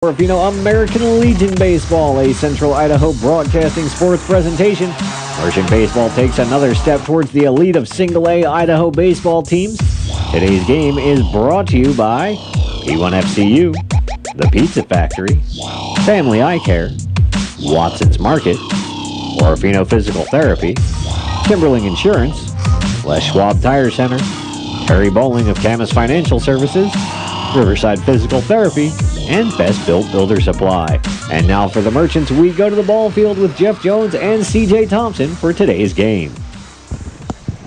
Orofino American Legion Baseball, a Central Idaho broadcasting sports presentation. Merchant Baseball takes another step towards the elite of single-A Idaho baseball teams. Today's game is brought to you by P1FCU, The Pizza Factory, Family Eye Care, Watson's Market, Orofino Physical Therapy, Timberling Insurance, Les Schwab Tire Center, Terry Bowling of Camas Financial Services, Riverside Physical Therapy, and Best Built Builder Supply. And now for the Merchants, we go to the ball field with Jeff Jones and CJ Thompson for today's game.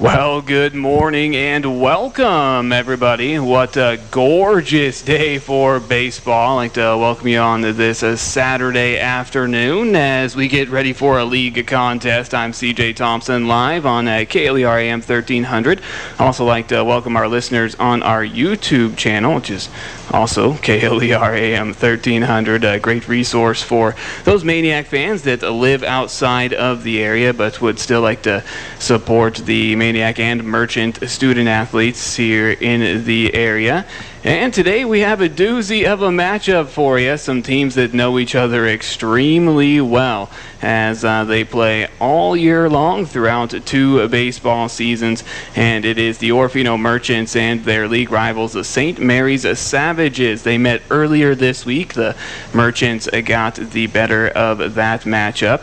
Well, good morning and welcome, everybody. What a gorgeous day for baseball. I'd like to welcome you on to this Saturday afternoon as we get ready for a league contest. I'm CJ Thompson live on KLER AM 1300. I'd also like to welcome our listeners on our YouTube channel, which is also KLER AM 1300, a great resource for those Maniac fans that live outside of the area but would still like to support the Maniac and Merchant student athletes here in the area. And today we have a doozy of a matchup for you. Some teams that know each other extremely well as they play all year long throughout two baseball seasons. And it is the Orofino Merchants and their league rivals, the St.Maries Savages. They met earlier this week. The Merchants got the better of that matchup.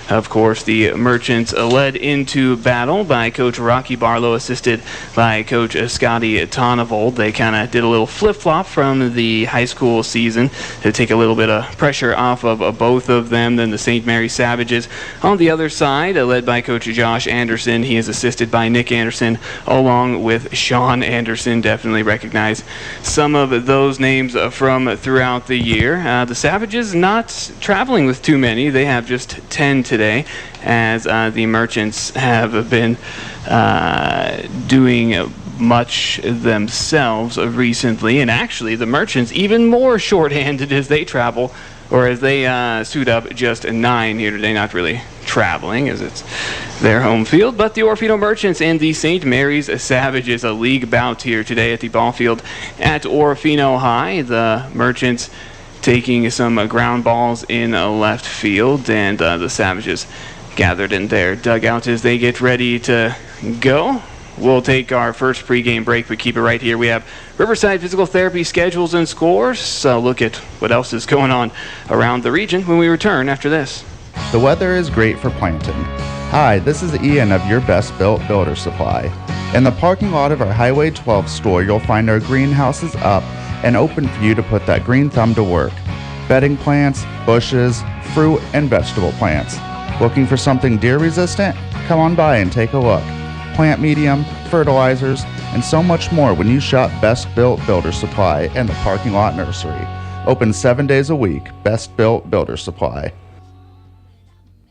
Of course, the Merchants led into battle by Coach Rocky Barlow, assisted by Coach Scotty Tonnevold. They kind of did a little flip-flop from the high school season to take a little bit of pressure off of both of them. Then the St. Maries Savages on the other side, led by Coach Josh Anderson. He is assisted by Nick Anderson along with Sean Anderson. Definitely recognize some of those names from throughout the year. The Savages not traveling with too many. They have just 10 today, as the Merchants have been doing much themselves recently, and actually the Merchants even more shorthanded as they travel, or as they suit up just 9 here today. Not really traveling as it's their home field, but the Orofino Merchants and the St. Maries Savages, a league bout here today at the ball field at Orofino High. The Merchants taking some ground balls in left field, and the Savages gathered in their dugout as they get ready to go. We'll take our first pregame break, but keep it right here. We have Riverside Physical Therapy schedules and scores. So look at what else is going on around the region when we return after this. The weather is great for planting. Hi, this is Ian of your Best Built Builder Supply. In the parking lot of our Highway 12 store, you'll find our greenhouses up and open for you to put that green thumb to work. Bedding plants, bushes, fruit, and vegetable plants. Looking for something deer resistant? Come on by and take a look. Plant medium, fertilizers, and so much more when you shop Best Built Builder Supply and the Parking Lot Nursery. Open 7 days a week. Best Built Builder Supply.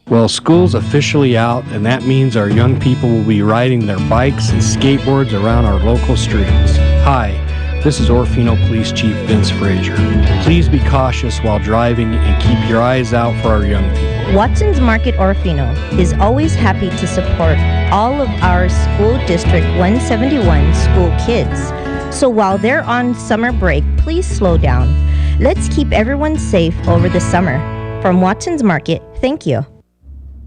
Well, school's officially out, and that means our young people will be riding their bikes and skateboards around our local streets. Hi, this is Orofino Police Chief Vince Frazier. Please be cautious while driving and keep your eyes out for our young people. Watson's Market Orofino is always happy to support all of our School District 171 school kids. So while they're on summer break, please slow down. Let's keep everyone safe over the summer. From Watson's Market, thank you.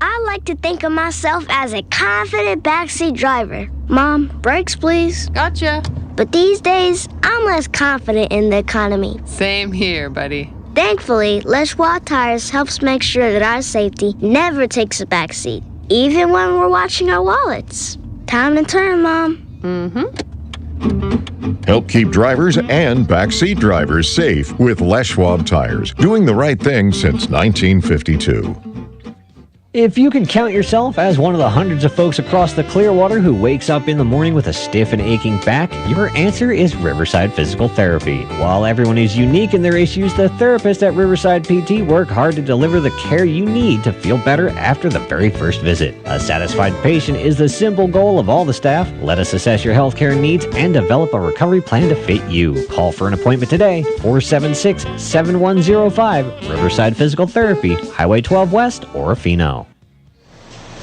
I like to think of myself as a confident backseat driver. Mom, brakes please. Gotcha. But these days, I'm less confident in the economy. Same here, buddy. Thankfully, Les Schwab Tires helps make sure that our safety never takes a backseat, even when we're watching our wallets. Time to turn, Mom. Help keep drivers and backseat drivers safe with Les Schwab Tires, doing the right thing since 1952. If you could count yourself as one of the hundreds of folks across the Clearwater who wakes up in the morning with a stiff and aching back, your answer is Riverside Physical Therapy. While everyone is unique in their issues, the therapists at Riverside PT work hard to deliver the care you need to feel better after the very first visit. A satisfied patient is the simple goal of all the staff. Let us assess your healthcare needs and develop a recovery plan to fit you. Call for an appointment today, 476-7105, Riverside Physical Therapy, Highway 12 West, Orofino.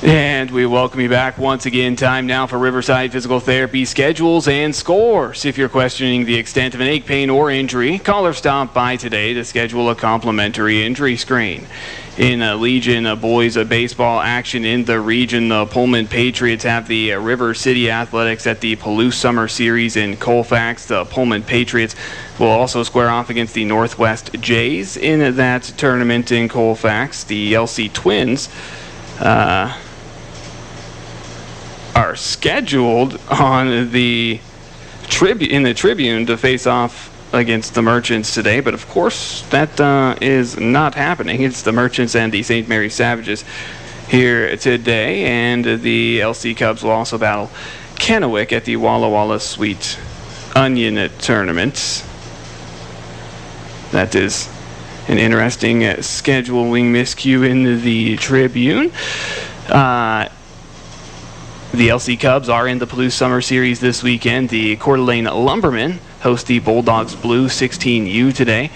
And we welcome you back once again. Time now for Riverside Physical Therapy schedules and scores. If you're questioning the extent of an ache, pain, or injury, call or stop by today to schedule a complimentary injury screen. In Legion boys baseball action in the region, the Pullman Patriots have the River City Athletics at the Palouse Summer Series in Colfax. The Pullman Patriots will also square off against the Northwest Jays in that tournament in Colfax. The LC Twins are scheduled on the Tribune to face off against the Merchants today, but of course that is not happening. It's the Merchants and the St.Maries Savages here today, and the LC Cubs will also battle Kennewick at the Walla Walla Sweet Onion Tournament. That is an interesting scheduling miscue in the Tribune. The LC Cubs are in the Palouse Summer Series this weekend. The Coeur d'Alene Lumbermen host the Bulldogs Blue 16U today.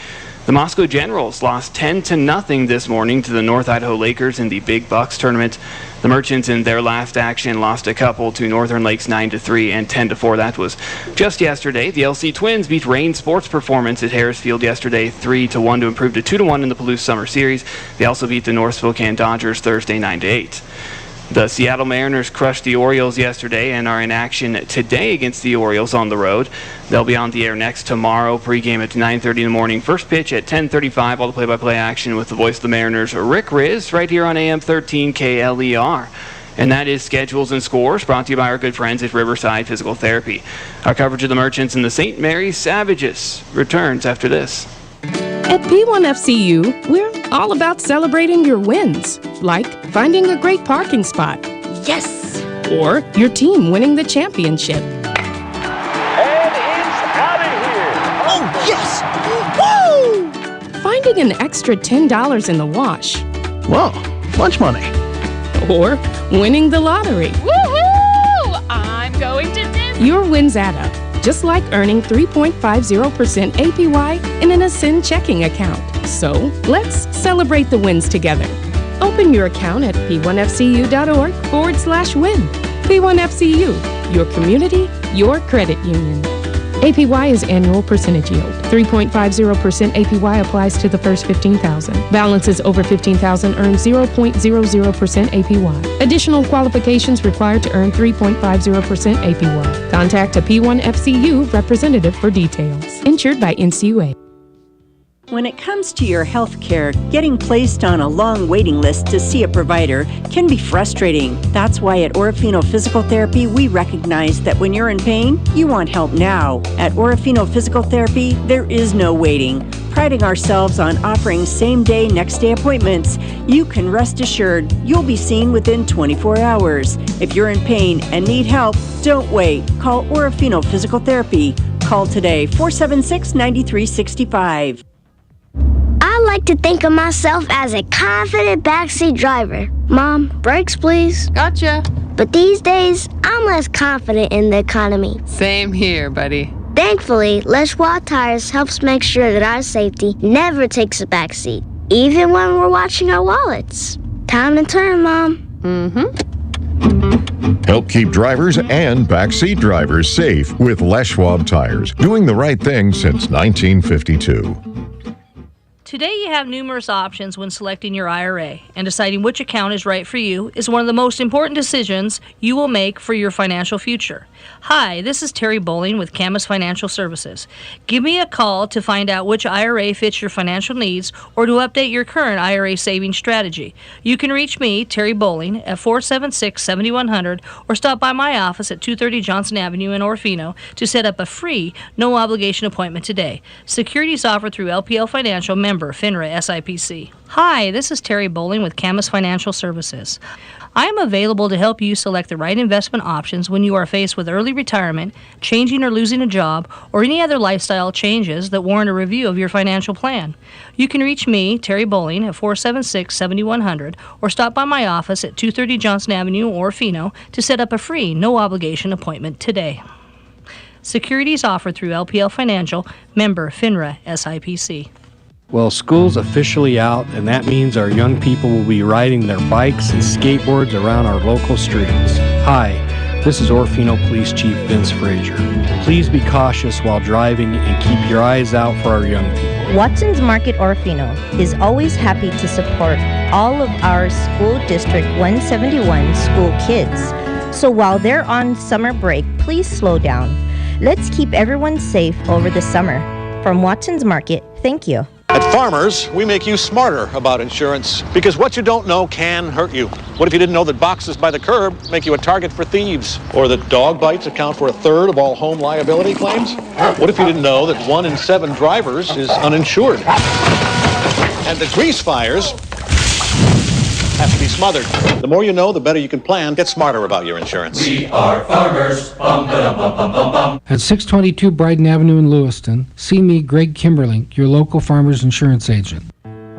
The Moscow Generals lost 10-0 this morning to the North Idaho Lakers in the Big Bucks tournament. The Merchants in their last action lost a couple to Northern Lakes 9-3 and 10-4. That was just yesterday. The LC Twins beat Rain Sports Performance at Harris Field yesterday 3-1 to improve to 2-1 in the Palouse Summer Series. They also beat the North Spokane Dodgers Thursday 9-8. The Seattle Mariners crushed the Orioles yesterday and are in action today against the Orioles on the road. They'll be on the air next tomorrow, pregame at 9:30 in the morning. First pitch at 10:35, all the play-by-play action with the voice of the Mariners, Rick Riz, right here on AM 13 KLER. And that is Schedules and Scores, brought to you by our good friends at Riverside Physical Therapy. Our coverage of the Merchants and the St. Maries Savages returns after this. At P1FCU, we're all about celebrating your wins, like finding a great parking spot. Yes! Or your team winning the championship. And it's out of here! Oh, yes! Woo! Finding an extra $10 in the wash. Whoa, lunch money. Or winning the lottery. Woohoo! I'm going to Disney! Your wins add up, just like earning 3.50% APY in an Ascend checking account. So, let's celebrate the wins together. Open your account at p1fcu.org/win. P1FCU, your community, your credit union. APY is annual percentage yield. 3.50% APY applies to the first $15,000. Balances over $15,000 earn 0.00% APY. Additional qualifications required to earn 3.50% APY. Contact a P1FCU representative for details. Insured by NCUA. When it comes to your health care, getting placed on a long waiting list to see a provider can be frustrating. That's why at Orofino Physical Therapy, we recognize that when you're in pain, you want help now. At Orofino Physical Therapy, there is no waiting. Priding ourselves on offering same-day, next-day appointments, you can rest assured you'll be seen within 24 hours. If you're in pain and need help, don't wait. Call Orofino Physical Therapy. Call today, 476-9365. I like to think of myself as a confident backseat driver. Mom, brakes please. Gotcha. But these days, I'm less confident in the economy. Same here, buddy. Thankfully, Leschwa Tires helps make sure that our safety never takes a backseat, even when we're watching our wallets. Time to turn, Mom. Help keep drivers and backseat drivers safe with Les Schwab Tires, doing the right thing since 1952. Today you have numerous options when selecting your IRA, and deciding which account is right for you is one of the most important decisions you will make for your financial future. Hi, this is Terry Bowling with Camus Financial Services. Give me a call to find out which IRA fits your financial needs or to update your current IRA savings strategy. You can reach me, Terry Bowling, at 476-7100 or stop by my office at 230 Johnson Avenue in Orofino to set up a free, no-obligation appointment today. Securities offered through LPL Financial, member FINRA SIPC. Hi, this is Terry Bowling with Camus Financial Services. I am available to help you select the right investment options when you are faced with early retirement, changing or losing a job, or any other lifestyle changes that warrant a review of your financial plan. You can reach me, Terry Bowling, at 476-7100 or stop by my office at 230 Johnson Avenue or Orofino to set up a free, no-obligation appointment today. Securities offered through LPL Financial, member FINRA SIPC. Well, school's officially out, and that means our young people will be riding their bikes and skateboards around our local streets. Hi, this is Orofino Police Chief Vince Frazier. Please be cautious while driving and keep your eyes out for our young people. Watson's Market Orofino is always happy to support all of our School District 171 school kids. So while they're on summer break, please slow down. Let's keep everyone safe over the summer. From Watson's Market, thank you. At Farmers, we make you smarter about insurance because what you don't know can hurt you. What if you didn't know that boxes by the curb make you a target for thieves? Or that dog bites account for 1/3 of all home liability claims? What if you didn't know that 1 in 7 drivers is uninsured? And that grease fires have to be smothered. The more you know, the better you can plan. Get smarter about your insurance. We are farmers. Bum, ba, bum, bum, bum, bum. At 622 Bryden Avenue in Lewiston, see me, Greg Kimberlink, your local farmers insurance agent.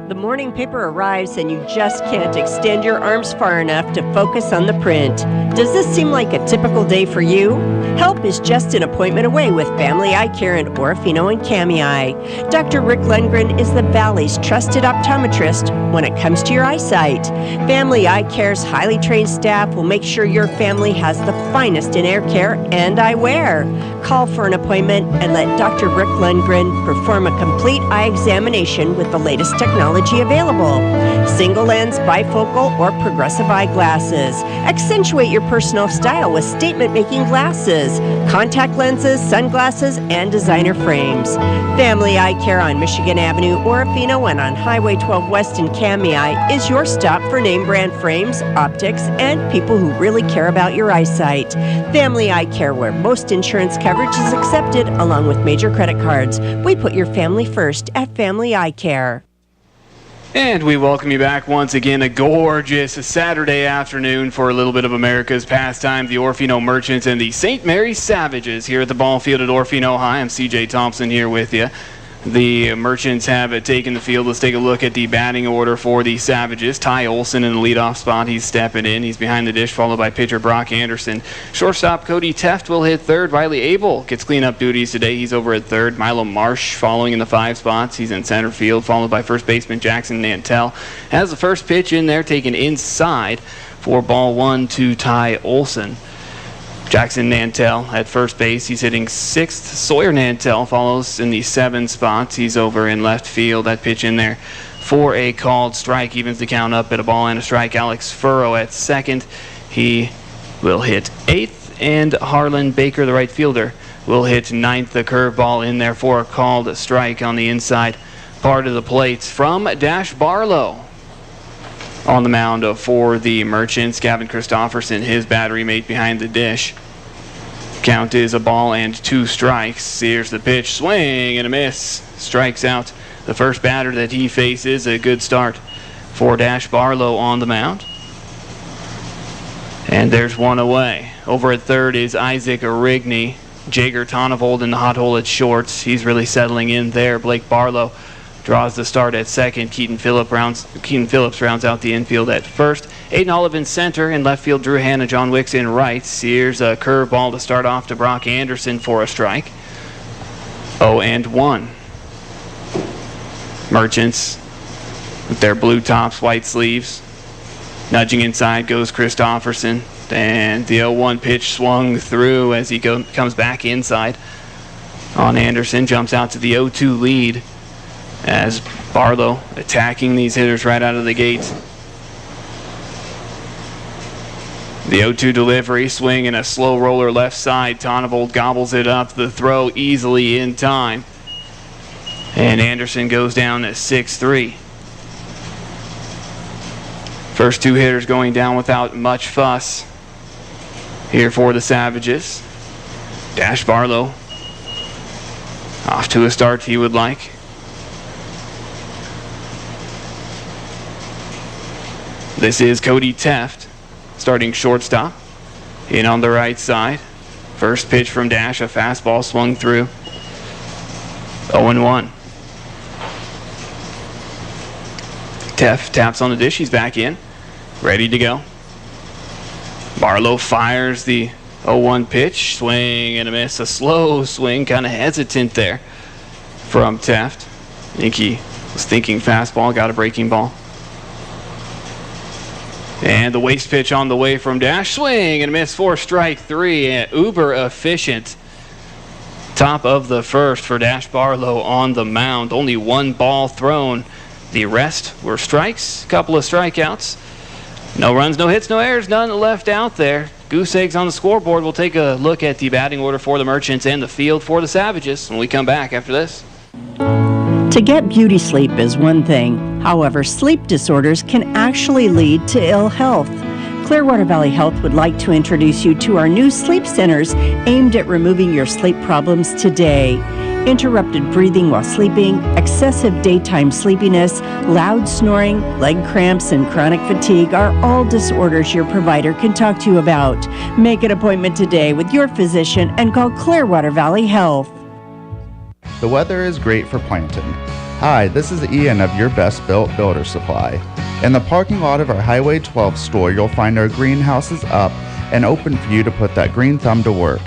The morning paper arrives and you just can't extend your arms far enough to focus on the print. Does this seem like a typical day for you? Help is just an appointment away with Family Eye Care in Orofino and Kamei. Dr. Rick Lundgren is the Valley's trusted optometrist when it comes to your eyesight. Family Eye Care's highly trained staff will make sure your family has the finest in air care and eyewear. Call for an appointment and let Dr. Rick Lundgren perform a complete eye examination with the latest technology available. Single lens, bifocal, or progressive eyeglasses. Accentuate your personal style with statement-making glasses, contact lenses, sunglasses, and designer frames. Family Eye Care on Michigan Avenue, Orofino, and on Highway 12 West in Kamei is your stop for name brand frames, optics, and people who really care about your eyesight. Family Eye Care, where most insurance coverage is accepted along with major credit cards. We put your family first at Family Eye Care. And we welcome you back once again. A gorgeous Saturday afternoon for a little bit of America's pastime. The Orofino Merchants and the St.Maries Savages here at the ball field at Orofino High. I'm CJ Thompson here with you. The Merchants have taken the field. Let's take a look at the batting order for the Savages. Ty Olson in the leadoff spot. He's stepping in. He's behind the dish, followed by pitcher Brock Anderson. Shortstop Cody Teft will hit third. Riley Abel gets cleanup duties today. He's over at third. Milo Marsh following in the 5 spots. He's in center field, followed by first baseman Jackson Nantel. Has the first pitch in there, taken inside for ball 1 to Ty Olson. Jackson Nantel at first base. He's hitting 6th. Sawyer Nantel follows in the 7 spots. He's over in left field. That pitch in there for a called strike. Evens the count up at a ball and a strike. Alex Furrow at second. He will hit 8th. And Harlan Baker, the right fielder, will hit 9th. The curveball in there for a called strike on the inside part of the plate from Dash Barlow. On the mound for the Merchants, Gavin Christofferson, his battery mate behind the dish. Count is a ball and 2 strikes. Here's the pitch, swing and a miss. Strikes out the first batter that he faces. A good start for Dash Barlow on the mound. And there's one away. Over at third is Isaac Rigney. Jager Tonnevold in the hot hole at shorts. He's really settling in there. Blake Barlow draws the start at second. Keaton Phillips rounds out the infield at first. Aiden Olive in center. In left field, Drew Hanna, John Wicks in right. Here's a curveball to start off to Brock Anderson for a strike. 0-1. Merchants with their blue tops, white sleeves. Nudging inside goes Christofferson. And the 0-1 pitch swung through as he comes back inside on Anderson. Jumps out to the 0-2 lead as Barlow attacking these hitters right out of the gate. The 0-2 delivery, swing and a slow roller left side. Tonnevold gobbles it up. The throw easily in time. And Anderson goes down at 6-3. First 2 hitters going down without much fuss here for the Savages. Dash Barlow off to a start he would like. This is Cody Teft, starting shortstop. In on the right side. First pitch from Dash, a fastball swung through. 0-1. Teft taps on the dish. He's back in. Ready to go. Barlow fires the 0-1 pitch. Swing and a miss. A slow swing. Kind of hesitant there from Teft. I think he Was thinking fastball, got a breaking ball. And the waste pitch on the way from Dash. Swing and a miss for strike three. Uber efficient. Top of the first for Dash Barlow on the mound. Only one ball thrown. The rest were strikes, a couple of strikeouts. No runs, no hits, no errors, none left out there. Goose eggs on the scoreboard. We'll take a look at the batting order for the Merchants and the field for the Savages when we come back after this. To get beauty sleep is one thing. However, sleep disorders can actually lead to ill health. Clearwater Valley Health would like to introduce you to our new sleep centers aimed at removing your sleep problems today. Interrupted breathing while sleeping, excessive daytime sleepiness, loud snoring, leg cramps, and chronic fatigue are all disorders your provider can talk to you about. Make an appointment today with your physician and call Clearwater Valley Health. The weather is great for planting. Hi, this is Ian of Your Best Built Builder Supply. In the parking lot of our Highway 12 store, you'll find our greenhouses up and open for you to put that green thumb to work.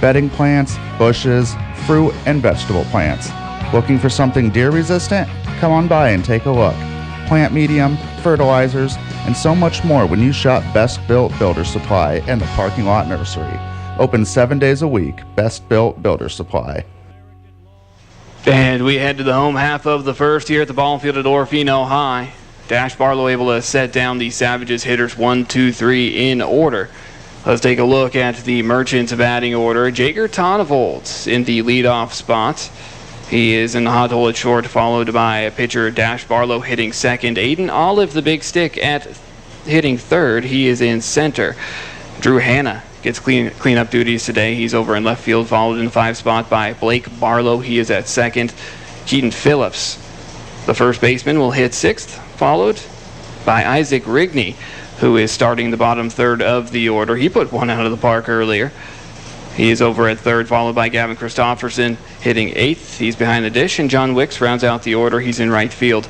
Bedding plants, bushes, fruit, and vegetable plants. Looking for something deer resistant? Come on by and take a look. Plant medium, fertilizers, and so much more when you shop Best Built Builder Supply and the Parking Lot Nursery. Open 7 days a week. Best Built Builder Supply. And we head to the home half of the first here at the ball field at Orofino High. Dash Barlow able to set down the Savages hitters 1, 2, 3 in order. Let's take a look at the Merchants batting order. Jager Tonnevold in the leadoff spot. He is in the hot hole at short, followed by pitcher Dash Barlow hitting second. Aiden Olive, the big stick, at hitting third. He is in center. Drew Hanna gets cleanup duties today. He's over in left field, followed in the 5 spot by Blake Barlow. He is at second. Keaton Phillips, the first baseman, will hit 6th, followed by Isaac Rigney, who is starting the bottom third of the order. He put one out of the park earlier. He is over at third, followed by Gavin Christofferson hitting 8th. He's behind the dish, and John Wicks rounds out the order. He's in right field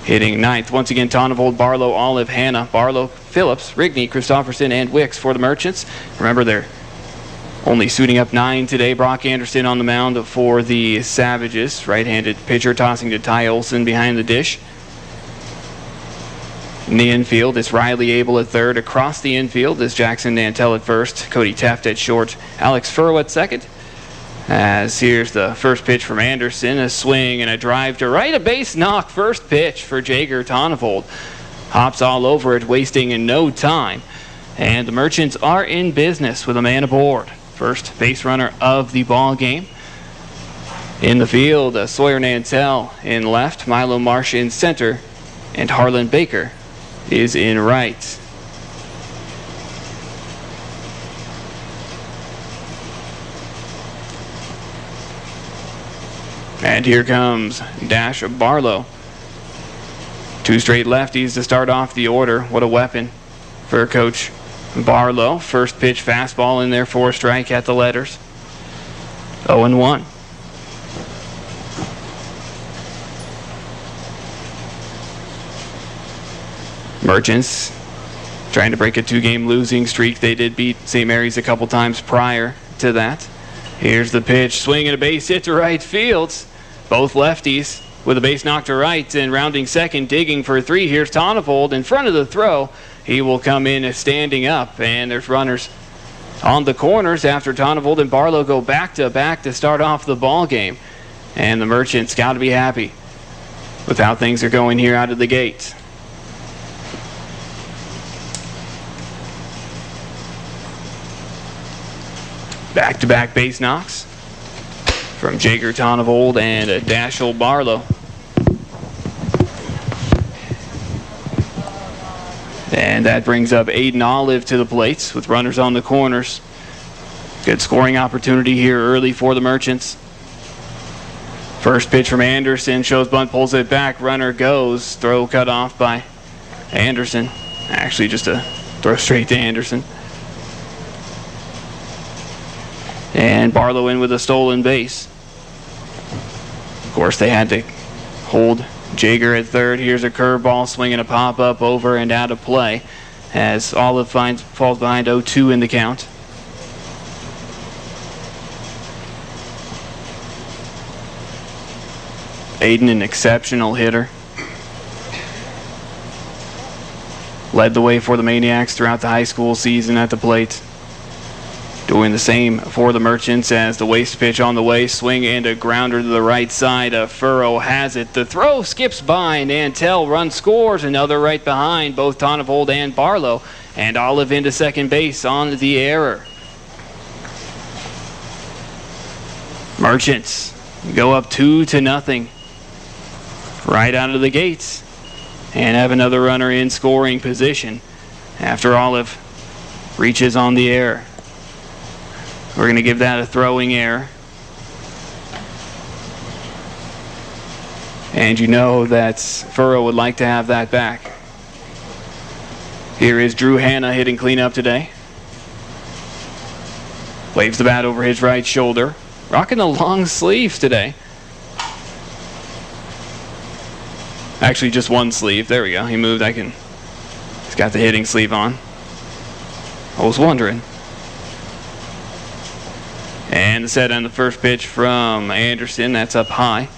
hitting 9th. Once again, Tonnevold, Barlow, Olive, Hanna, Barlow, Phillips, Rigney, Christofferson, and Wicks for the Merchants. Remember, they're only suiting up 9 today. Brock Anderson on the mound for the Savages. Right-handed pitcher tossing to Ty Olson behind the dish. In the infield, it's Riley Abel at third. Across the infield is Jackson Nantel at first, Cody Taft at short, Alex Furrow at second. As here's the first pitch from Anderson, a swing and a drive to right, a base knock. First pitch for Jager Tonnevold. Hops all over it, wasting in no time. And the Merchants are in business with a man aboard. First base runner of the ball game. In the field, Sawyer Nantel in left, Milo Marsh in center, and Harlan Baker is in right. And here comes Dash Barlow. 2 straight lefties to start off the order. What a weapon for Coach Barlow. First pitch fastball in there for a strike at the letters. 0-1. Merchants trying to break a 2-game losing streak. They did beat St.Maries a couple times prior to that. Here's the pitch. Swing and a base hit to right field. Both lefties with a base knocked to right, and rounding second, digging for 3. Here's Tonnevold in front of the throw. He will come in standing up, and there's runners on the corners after Tonnevold and Barlow go back-to-back to start off the ball game. And the Merchants got to be happy with how things are going here out of the gate. Back-to-back base knocks from Jager Tonnevold and Dashel Barlow. And that brings up Aiden Olive to the plate with runners on the corners. Good scoring opportunity here early for the Merchants. First pitch from Anderson, shows bunt, pulls it back, runner goes. Throw cut off by Anderson. Actually just a throw straight to Anderson. And Barlow in with a stolen base. Of course, they had to hold Jager at third. Here's a curveball, swinging a pop-up over and out of play as Olive falls behind 0-2 in the count. Aiden, an exceptional hitter. Led the way for the Maniacs throughout the high school season at the plate. Doing the same for the Merchants as the waste pitch on the way. Swing and a grounder to the right side. Furrow has it. The throw skips by. Nantel runs, scores. Another right behind both Tonnevold and Barlow. And Olive into second base on the error. Merchants go up 2-0 right out of the gates and have another runner in scoring position after Olive reaches on the error. We're going to give that a throwing error. And you know that Furrow would like to have that back. Here is Drew Hanna hitting cleanup today. Waves the bat over his right shoulder. Rocking the long sleeves today. Actually, just one sleeve. There we go. He moved. He's got the hitting sleeve on. I was wondering. And the set on the first pitch from Anderson. That's up high.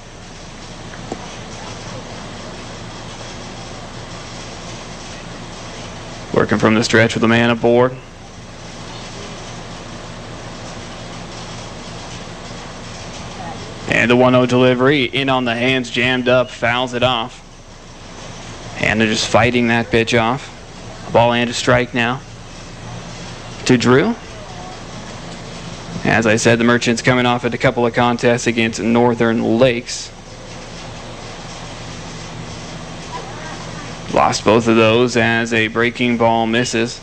Working from the stretch with a man aboard. And the 1-0 delivery in on the hands, jammed up, fouls it off. And they're just fighting that pitch off. A ball and a strike now to Drew. As I said, the Merchants coming off at a couple of contests against Northern Lakes. Lost both of those as a breaking ball misses.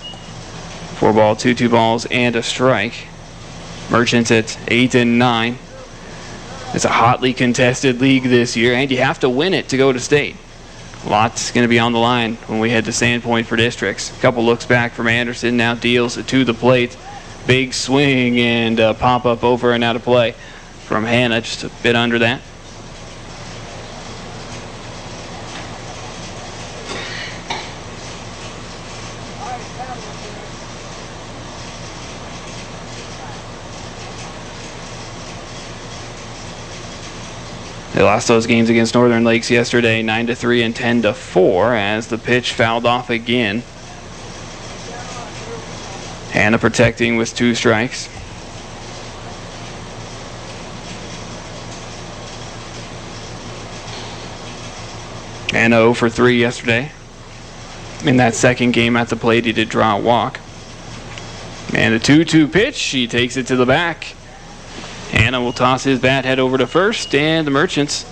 4 ball, 2 balls, and a strike. Merchants at 8-9. It's a hotly contested league this year, and you have to win it to go to state. Lots going to be on the line when we head to Sandpoint for districts. A couple looks back from Anderson, now deals to the plate. Big swing and pop up over and out of play from Hanna, just a bit under that. They lost those games against Northern Lakes yesterday, 9-3 and 10-4, as the pitch fouled off again. Hanna protecting with 2 strikes. And 0 for 3 yesterday. In that second game at the plate, he did draw a walk. And a 2-2 pitch, he takes it to the back. Hanna will toss his bat, head over to first, and the Merchants,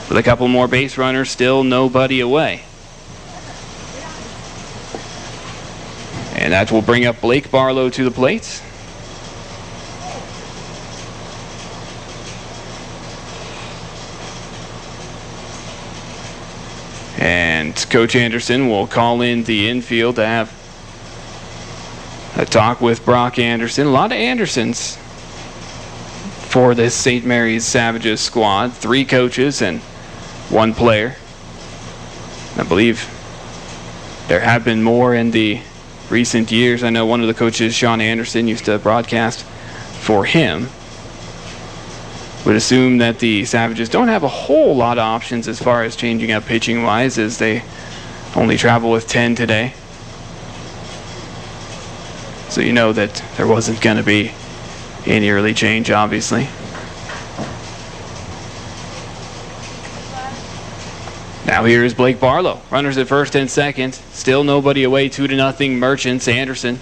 with a couple more base runners, still nobody away. And that will bring up Blake Barlow to the plate. And Coach Anderson will call in the infield to have a talk with Brock Anderson. A lot of Andersons for this St. Maries Savages squad. 3 coaches and 1 player. I believe there have been more in the recent years. I know one of the coaches, Sean Anderson, used to broadcast for him. Would assume that the Savages don't have a whole lot of options as far as changing up pitching wise, as they only travel with 10 today. So you know that there wasn't going to be any early change, obviously. Now here is Blake Barlow. Runners at first and second. Still nobody away, 2-0 Merchants. Anderson,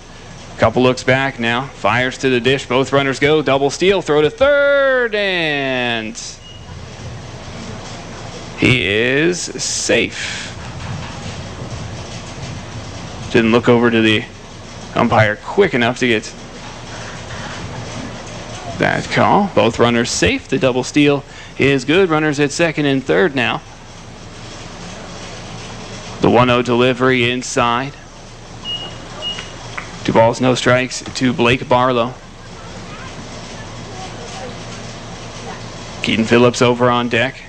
couple looks back now. Fires to the dish. Both runners go. Double steal. Throw to third. And he is safe. Didn't look over to the umpire quick enough to get that call. Both runners safe. The double steal is good. Runners at second and third now. The 1-0 delivery inside. 2 balls, no strikes to Blake Barlow. Keaton Phillips over on deck.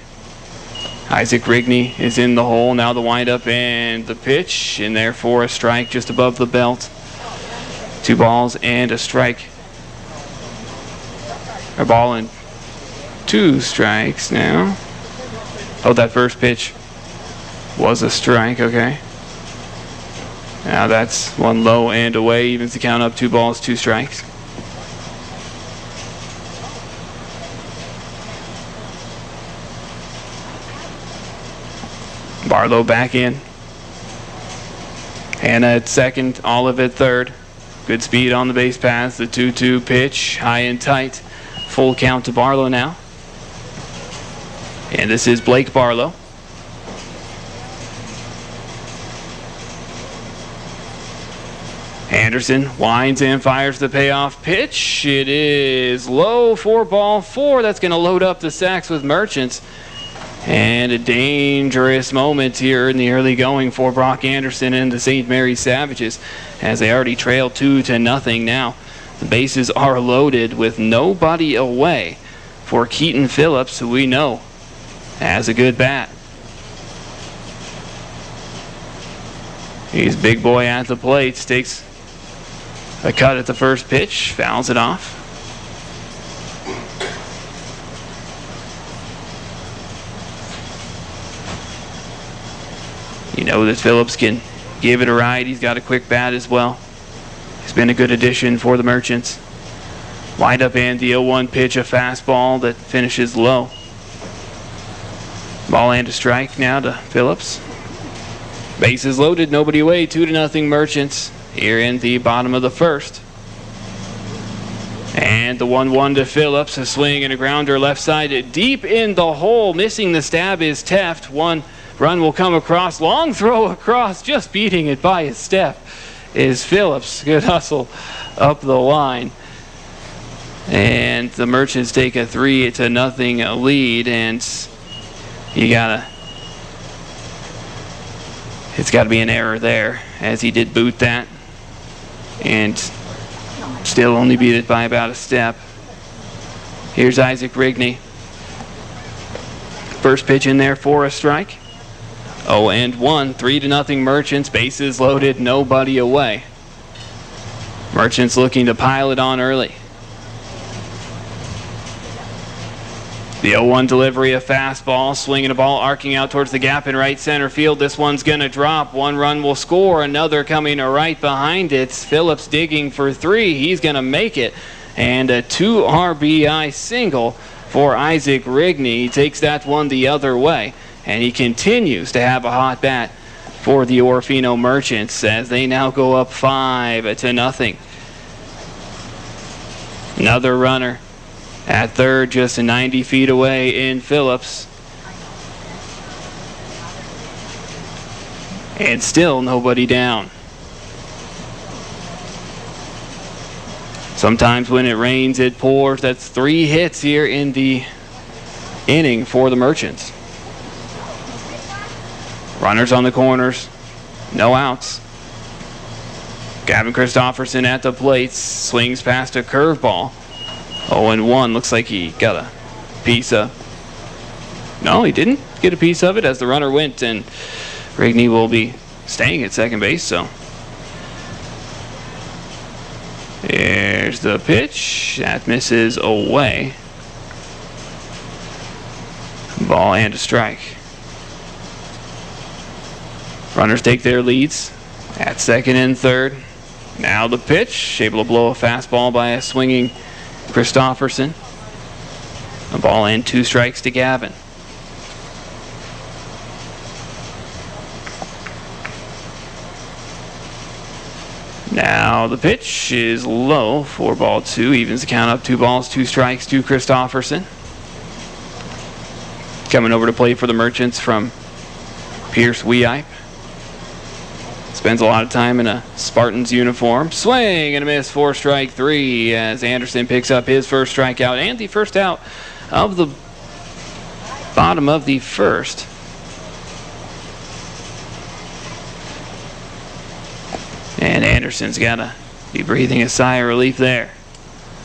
Isaac Rigney is in the hole. Now the windup and the pitch. In there for a strike just above the belt. 2 balls and a strike. A ball and 2 strikes now. Oh, that first pitch was a strike, okay. Now that's one low and away, evens the count up, 2 balls, 2 strikes. Barlow back in. Hannah at second, Olive at third. Good speed on the base paths. The 2-2 pitch, high and tight. Full count to Barlow now. And this is Blake Barlow. Anderson winds and fires the payoff pitch. It is low for ball 4. That's going to load up the sacks with Merchants. And a dangerous moment here in the early going for Brock Anderson and the St. Maries Savages, as they already trail 2-0 now. The bases are loaded with nobody away for Keaton Phillips, who we know has a good bat. He's big boy at the plate, takes a cut at the first pitch, fouls it off. You know that Phillips can give it a ride. He's got a quick bat as well. He's been a good addition for the Merchants. Wind up and the 0-1 pitch, a fastball that finishes low. Ball and a strike now to Phillips. Bases loaded, nobody away, 2-0 Merchants here in the bottom of the first. And the 1-1 to Phillips, a swing and a grounder left side deep in the hole. Missing the stab is Teft. One run will come across, long throw across, just beating it by a step is Phillips. Good hustle up the line. And the Merchants take a 3-0 lead, and it's gotta be an error there, as he did boot that. And still only beat it by about a step. Here's Isaac Rigney. First pitch in there for a strike. 0-1, 3-0 Merchants, bases loaded, nobody away. Merchants looking to pile it on early. The 0-1 delivery, a fastball, swinging a ball, arcing out towards the gap in right center field. This one's going to drop. One run will score, another coming right behind it. Phillips digging for 3. He's going to make it. And a 2 RBI single for Isaac Rigney. He takes that one the other way. And he continues to have a hot bat for the Orofino Merchants as they now go up 5-0. Another runner at third, just 90 feet away in Phillips. And still nobody down. Sometimes when it rains, it pours. That's 3 hits here in the inning for the Merchants. Runners on the corners, no outs. Gavin Christofferson at the plate, swings past a curveball. 0-1, looks like he got a piece of. No, he didn't get a piece of it as the runner went, and Rigney will be staying at second base, so. There's the pitch, that misses away. Ball and a strike. Runners take their leads at second and third. Now the pitch, able to blow a fastball by a swinging Christofferson. A ball and 2 strikes to Gavin. Now the pitch is low for ball 2, evens the count up, 2 balls, 2 strikes to Christofferson. Coming over to play for the Merchants from Pierce Weipe. Spends a lot of time in a Spartans uniform. Swing and a miss for strike 3 as Anderson picks up his first strikeout and the first out of the bottom of the first. And Anderson's got to be breathing a sigh of relief there.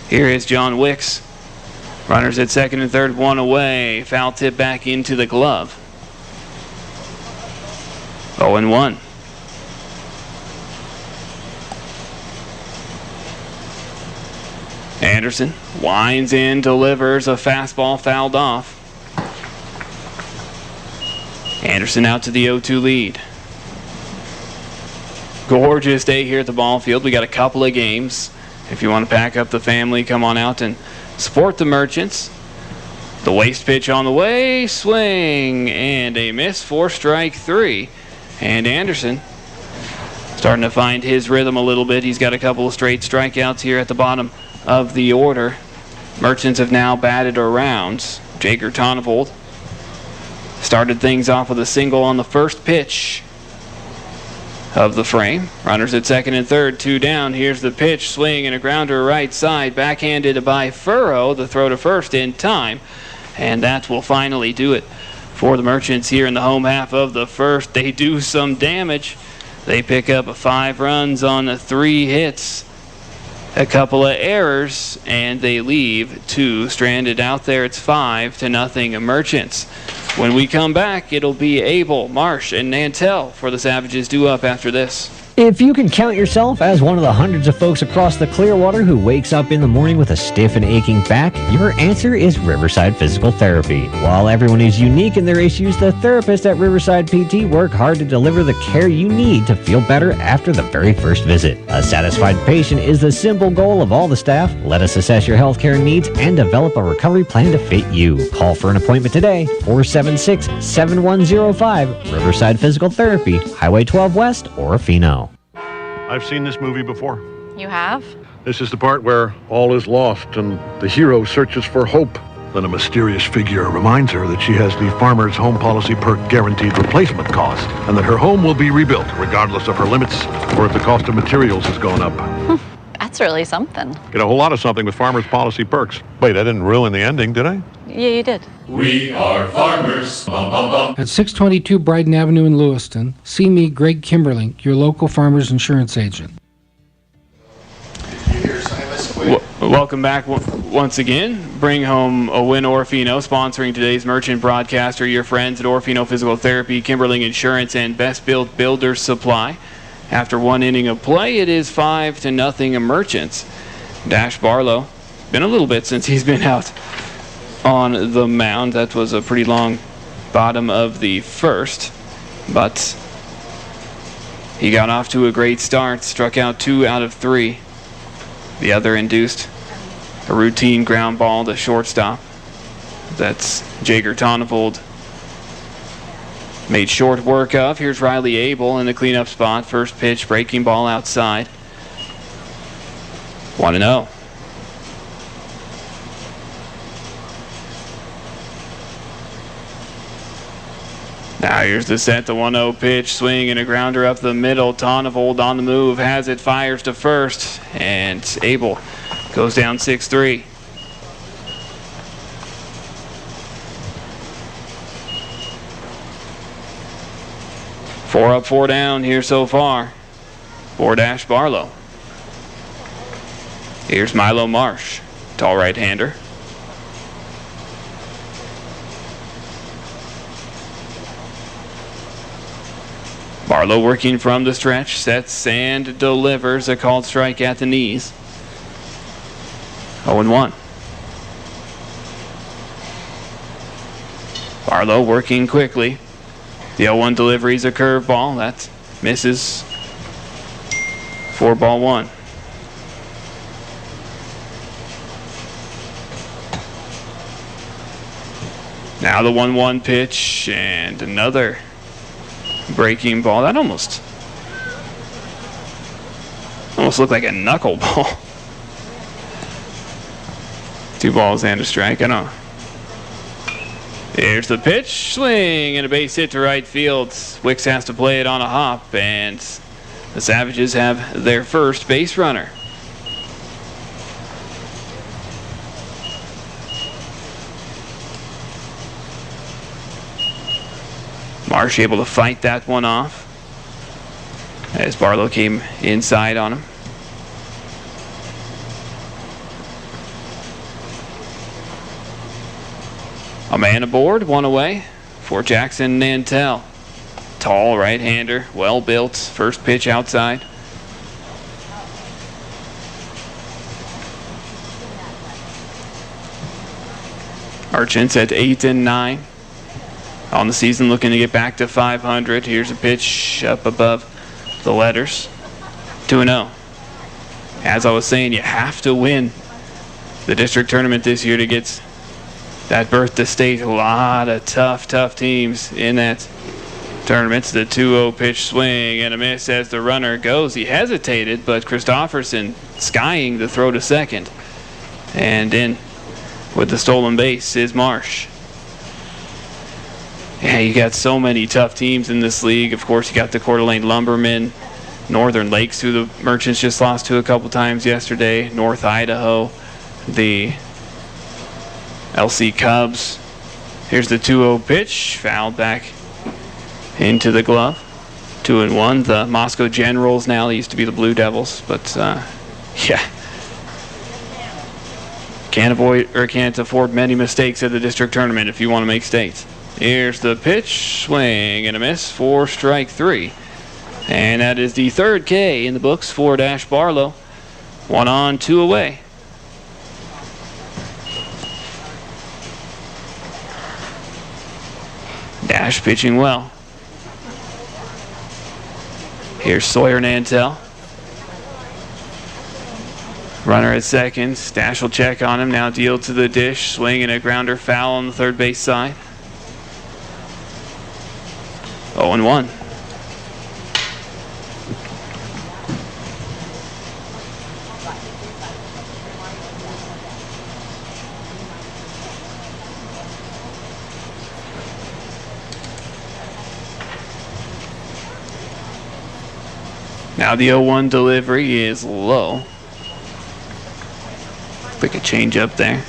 Here is John Wicks. Runners at second and third, 1 away. Foul tip back into the glove. 0-1. Anderson winds in, delivers a fastball fouled off. Anderson out to the 0-2 lead. Gorgeous day here at the ball field. We got a couple of games. If you want to pack up the family, come on out and support the Merchants. The waste pitch on the way, swing, and a miss for strike 3. And Anderson starting to find his rhythm a little bit. He's got a couple of straight strikeouts here at the bottom of the order. Merchants have now batted around. Jager Tonnevold started things off with a single on the first pitch of the frame. Runners at second and third, 2 down. Here's the pitch, swing, and a grounder right side, backhanded by Furrow. The throw to first in time, and that will finally do it for the Merchants here in the home half of the first. They do some damage. They pick up 5 runs on 3 hits, a couple of errors, and they leave 2 stranded out there. It's 5-0 Merchants. When we come back, it'll be Abel, Marsh, and Nantel for the Savages due up after this. If you can count yourself as one of the hundreds of folks across the Clearwater who wakes up in the morning with a stiff and aching back, your answer is Riverside Physical Therapy. While everyone is unique in their issues, the therapists at Riverside PT work hard to deliver the care you need to feel better after the very first visit. A satisfied patient is the simple goal of all the staff. Let us assess your healthcare needs and develop a recovery plan to fit you. Call for an appointment today, 476-7105, Riverside Physical Therapy, Highway 12 West, Orofino. I've seen this movie before. You have? This is the part where all is lost and the hero searches for hope. Then a mysterious figure reminds her that she has the Farmer's Home Policy Perk guaranteed replacement cost, and that her home will be rebuilt regardless of her limits or if the cost of materials has gone up. That's really something. Get a whole lot of something with Farmer's Policy Perks. Wait, I didn't ruin the ending, did I? Yeah, you did. We are farmers. Bum, bum, bum. At 622 Bryden Avenue in Lewiston, see me, Greg Kimberlink, your local farmer's insurance agent. Welcome back once again. Bring home a win, Orofino, sponsoring today's Merchant broadcaster, your friends at Orofino Physical Therapy, Kimberling Insurance, and Best Built Builders Supply. After 1 inning of play, it is 5-0 Merchants. Dash Barlow, been a little bit since he's been out on the mound. That was a pretty long bottom of the first, but he got off to a great start, struck out 2 out of 3. The other induced a routine ground ball to shortstop. That's Jager Tonnevold made short work of. Here's Riley Abel in the cleanup spot. First pitch, breaking ball outside. 1-0. Now here's the set, the 1-0 pitch, swing and a grounder up the middle. Tonnevold on the move, has it, fires to first, and Abel goes down 6-3. Four up, 4 down here so far for Dash Barlow. Here's Milo Marsh, tall right-hander. Barlow working from the stretch, sets and delivers a called strike at the knees. 0-1. Barlow working quickly. The 0-1 delivery is a curveball. That misses for ball 1. Now the 1-1 pitch and another breaking ball. That almost looked like a knuckleball. 2 balls and a strike. I know. Here's the pitch, swing, and a base hit to right field. Wicks has to play it on a hop, and the Savages have their first base runner. Marsh able to fight that one off as Barlow came inside on him. A man aboard, 1 away for Jackson Nantel. Tall right-hander, well built. First pitch outside. Merchants at 8 and 9. On the season, looking to get back to 500. Here's a pitch up above the letters. 2-0. As I was saying, you have to win the district tournament this year to get that berth to state. A lot of tough teams in that tournament. The 2-0 pitch, swing and a miss as the runner goes. He hesitated, but Christofferson skying the throw to second. And in with the stolen base is Marsh. Yeah, you got so many tough teams in this league. Of course, you got the Coeur d'Alene Lumbermen, Northern Lakes, who the Merchants just lost to a couple times yesterday, North Idaho, the LC Cubs. Here's the 2-0 pitch, fouled back into the glove. 2-1. The Moscow Generals now, they used to be the Blue Devils, but yeah. Can't afford many mistakes at the district tournament if you want to make states. Here's the pitch, swing and a miss for strike 3. And that is the third K in the books for Dash Barlow. 1 on, 2 away. Dash pitching well. Here's Sawyer Nantel. Runner at second. Dash will check on him. Now deal to the dish. Swing and a grounder foul on the third base side. 0-1. Now the 0-1 delivery is low. Quick a change up there.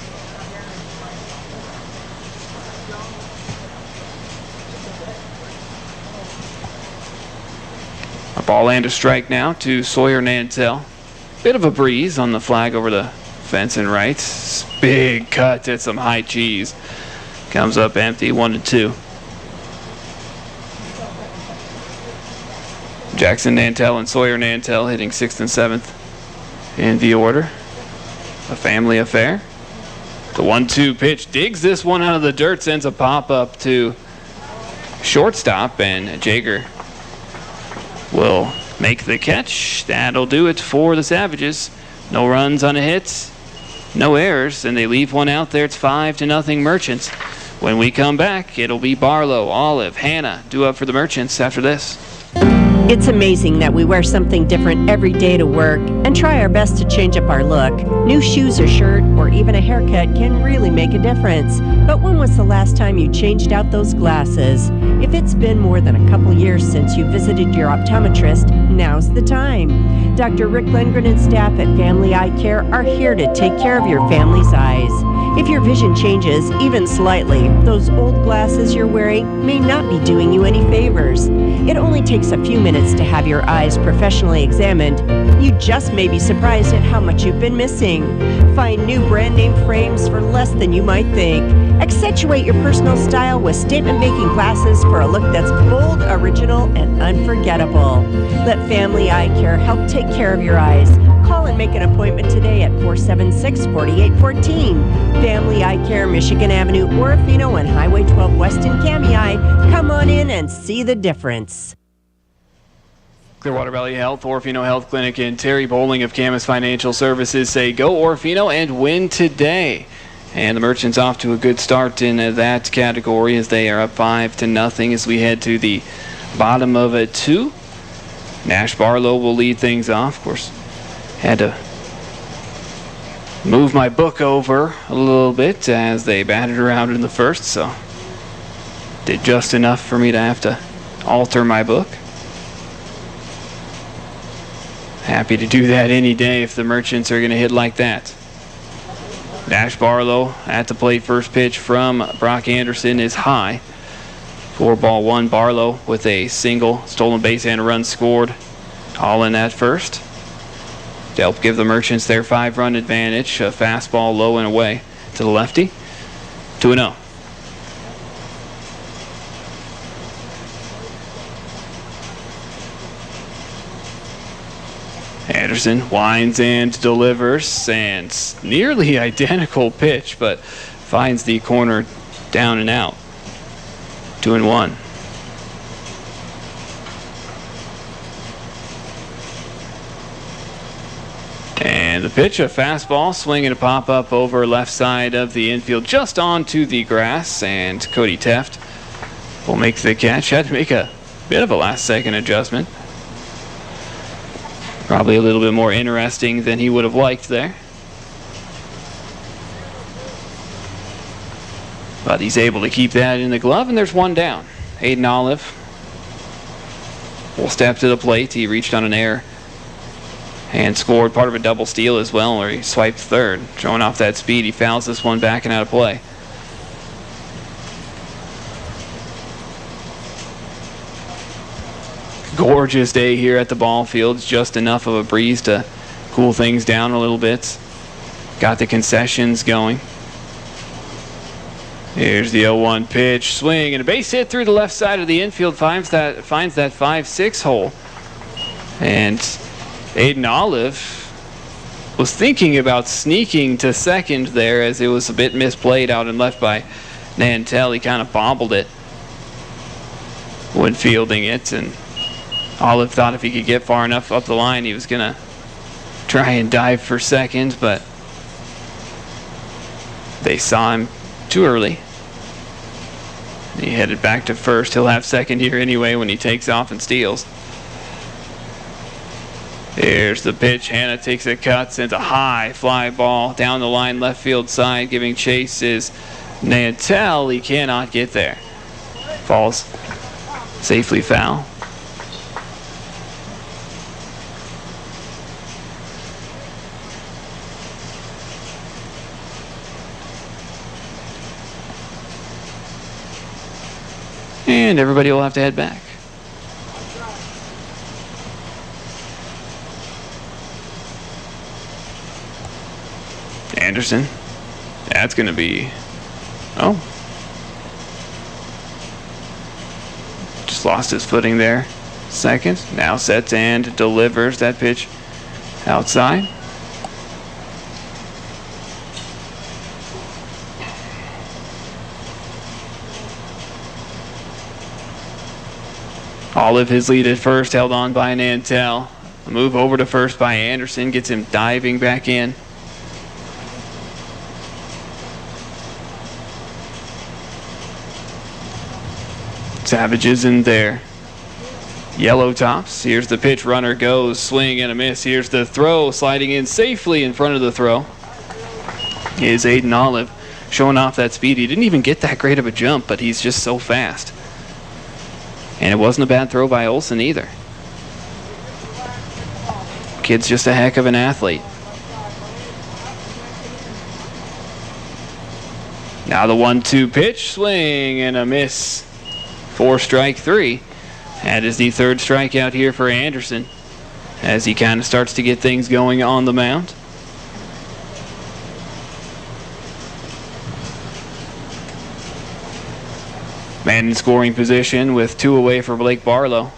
A ball and a strike now to Sawyer Nantel. Bit of a breeze on the flag over the fence and right. Big cut at some high cheese. Comes up empty, 1-2. Jackson Nantel and Sawyer Nantel hitting 6th and 7th in the order. A family affair. The 1-2 pitch digs this one out of the dirt, sends a pop up to shortstop, and Jager will make the catch. That'll do it for the Savages. No runs on a hit, no errors, and they leave one out there. It's 5-0 Merchants. When we come back, it'll be Barlow, Olive, Hannah due up for the Merchants after this. It's amazing that we wear something different every day to work and try our best to change up our look. New shoes or shirt or even a haircut can really make a difference. But when was the last time you changed out those glasses? If it's been more than a couple years since you visited your optometrist, now's the time. Dr. Rick Lindgren and staff at Family Eye Care are here to take care of your family's eyes. If your vision changes, even slightly, those old glasses you're wearing may not be doing you any favors. It only takes a few minutes to have your eyes professionally examined. You just may be surprised at how much you've been missing. Find new brand name frames for less than you might think. Accentuate your personal style with statement-making glasses for a look that's bold, original, and unforgettable. Let Family Eye Care help take care of your eyes. Call and make an appointment today at 476-4814. Family Eye Care, Michigan Avenue, Orofino, and Highway 12 West in Kamei. Come on in and see the difference. Clearwater Valley Health, Orofino Health Clinic, and Terry Bowling of Camas Financial Services say go Orofino and win today. And the Merchants off to a good start in that category as they are up 5-0 as we head to the bottom of a 2. Nash Barlow will lead things off. Of course, had to move my book over a little bit as they batted around in the first, so did just enough for me to have to alter my book. Happy to do that any day if the Merchants are going to hit like that. Nash Barlow at the plate. First pitch from Brock Anderson is high. 4-1. Barlow with a single, stolen base, and a run scored. All in that first. To help give the Merchants their 5-run advantage. A fastball low and away to the lefty. 2-0. Anderson winds and delivers, and nearly identical pitch, but finds the corner down and out. 2-1. And the pitch, a fastball, swinging a pop-up over left side of the infield, just onto the grass, and Cody Teft will make the catch. Had to make a bit of a last-second adjustment. Probably a little bit more interesting than he would have liked there. But he's able to keep that in the glove, and there's one down. Aiden Olive will step to the plate. He reached on an error and scored part of a double steal as well, where he swiped third. Showing off that speed, he fouls this one back and out of play. Gorgeous day here at the ball field. Just enough of a breeze to cool things down a little bit. Got the concessions going. Here's the 0-1 pitch, swing, and a base hit through the left side of the infield, finds that 5-6 hole. And Aiden Olive was thinking about sneaking to second there, as it was a bit misplayed out and left by Nantel. He kind of bobbled it when fielding it, and Olive thought if he could get far enough up the line, he was going to try and dive for second, but they saw him too early. He headed back to first. He'll have second here anyway when he takes off and steals. Here's the pitch. Hannah takes a cut, sends a high fly ball down the line, left field side. Giving chase is Nantel. He cannot get there. Falls safely foul. And everybody will have to head back. Anderson. That's going to be... Oh. Just lost his footing there. Second. Now sets and delivers that pitch outside. Olive, his lead at first, held on by Nantel. A move over to first by Anderson gets him diving back in. Savage is in there. Yellow tops. Here's the pitch. Runner goes. Swing and a miss. Here's the throw. Sliding in safely in front of the throw is Aiden Olive, showing off that speed. He didn't even get that great of a jump, but he's just so fast. And it wasn't a bad throw by Olsen either. Kid's just a heck of an athlete. Now the 1-2 pitch, swing and a miss for strike three. That is the third strikeout here for Anderson, as he kind of starts to get things going on the mound. Man in scoring position with two away for Blake Barlow.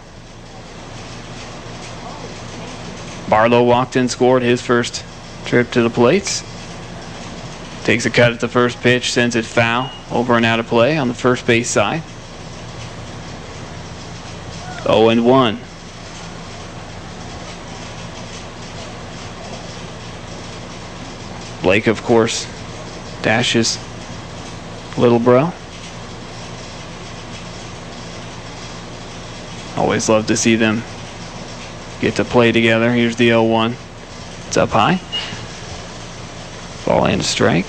Barlow walked and scored his first trip to the plates. Takes a cut at the first pitch, sends it foul, over and out of play on the first base side. 0-1. Blake, of course, Dash's little bro. Always love to see them get to play together. Here's the 0-1. It's up high. Ball and a strike.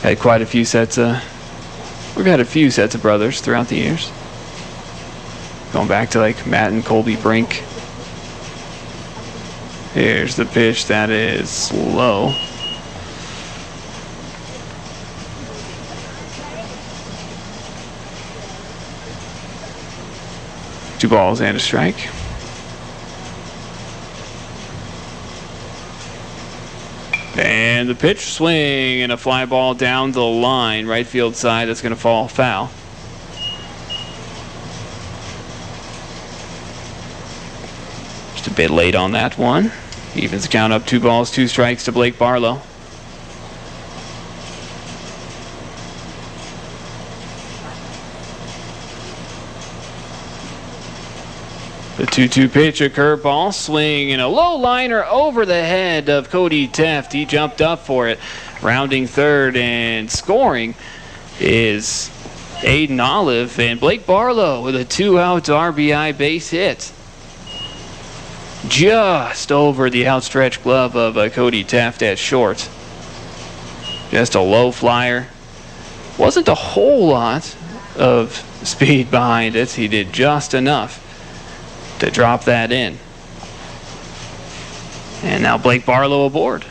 Had quite a few sets of... We've had a few sets of brothers throughout the years. Going back to like Matt and Colby Brink. Here's the pitch. That is low. Two balls and a strike. And the pitch, swing, and a fly ball down the line, right field side. That's going to fall foul. Just a bit late on that one. Evens the count up, 2 balls, 2 strikes to Blake Barlow. The 2-2 pitch, a curveball, swing, and a low liner over the head of Cody Teft. He jumped up for it, rounding third, and scoring is Aiden Olive, and Blake Barlow with a 2-out RBI base hit. Just over the outstretched glove of Cody Teft at short. Just a low flyer. Wasn't a whole lot of speed behind it. He did just enough to drop that in. And now Blake Barlow aboard.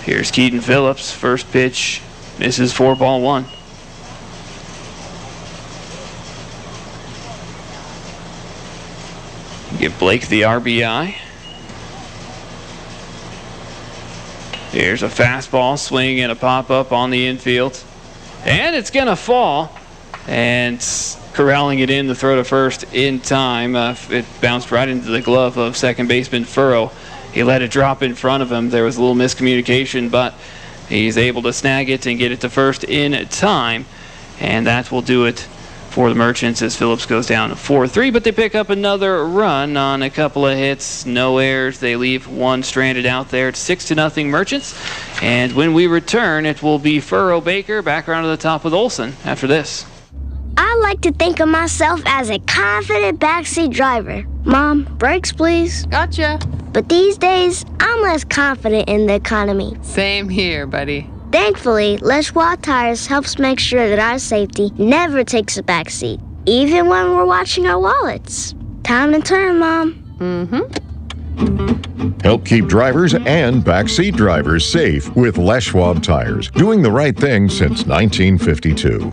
Here's Keaton Phillips. First pitch misses, 4-1. Give Blake the RBI. Here's a fastball, swing, and a pop-up on the infield. And it's going to fall. And corralling it in, the throw to first in time. It bounced right into the glove of second baseman Furrow. He let it drop in front of him. There was a little miscommunication, but he's able to snag it and get it to first in time. And that will do it for the Merchants as Phillips goes down to 4-3, but they pick up another run on a couple of hits, no errors. They leave one stranded out there. It's 6-0 Merchants, and when we return, it will be Furrow Baker back around to the top with Olson after this. I like to think of myself as a confident backseat driver. Mom, brakes please. Gotcha. But these days, I'm less confident in the economy. Same here, buddy. Thankfully, Leschwa Tires helps make sure that our safety never takes a backseat, even when we're watching our wallets. Time to turn, Mom. Help keep drivers and backseat drivers safe with Les Schwab Tires, doing the right thing since 1952.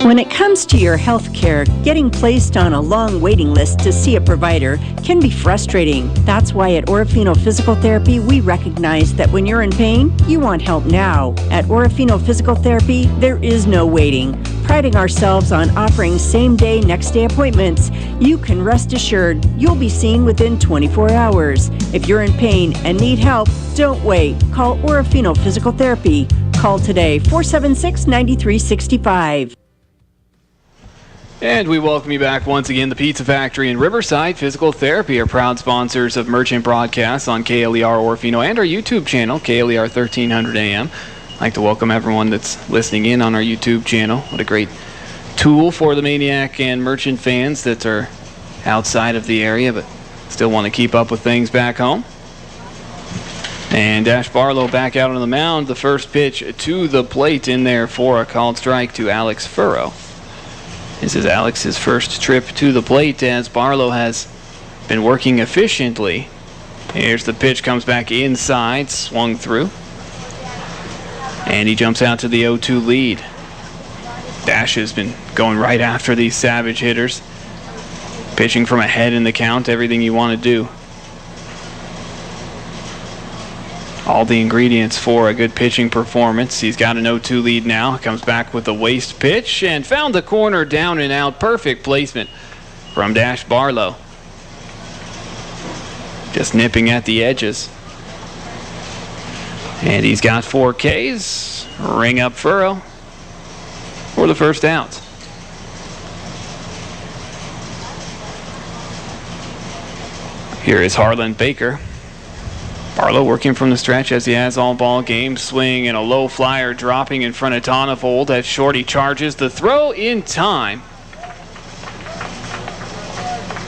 When it comes to your health care, getting placed on a long waiting list to see a provider can be frustrating. That's why at Orofino Physical Therapy, we recognize that when you're in pain, you want help now. At Orofino Physical Therapy, there is no waiting. Priding ourselves on offering same-day, next-day appointments, you can rest assured you'll be seen within 24 hours. If you're in pain and need help, don't wait. Call Orofino Physical Therapy. Call today, 476-9365. And we welcome you back once again. The Pizza Factory and Riverside Physical Therapy are proud sponsors of Merchant Broadcasts on KLER Orofino and our YouTube channel, KLER 1300 AM. I'd like to welcome everyone that's listening in on our YouTube channel. What a great tool for the Maniac and Merchant fans that are outside of the area but still want to keep up with things back home. And Dash Barlow back out on the mound. The first pitch to the plate in there for a called strike to Alex Furrow. This is Alex's first trip to the plate as Barlow has been working efficiently. Here's the pitch, comes back inside, swung through. And he jumps out to the 0-2 lead. Dash has been going right after these Savage hitters. Pitching from ahead in the count, everything you want to do. All the ingredients for a good pitching performance. He's got an 0-2 lead now. Comes back with a waist pitch and found the corner, down and out. Perfect placement from Dash Barlow. Just nipping at the edges. And he's got 4 Ks. Ring up Furrow for the first out. Here is Harlan Baker. Barlow working from the stretch as he has all ball game. Swing and a low flyer dropping in front of Tonnevold. At short, he charges the throw in time.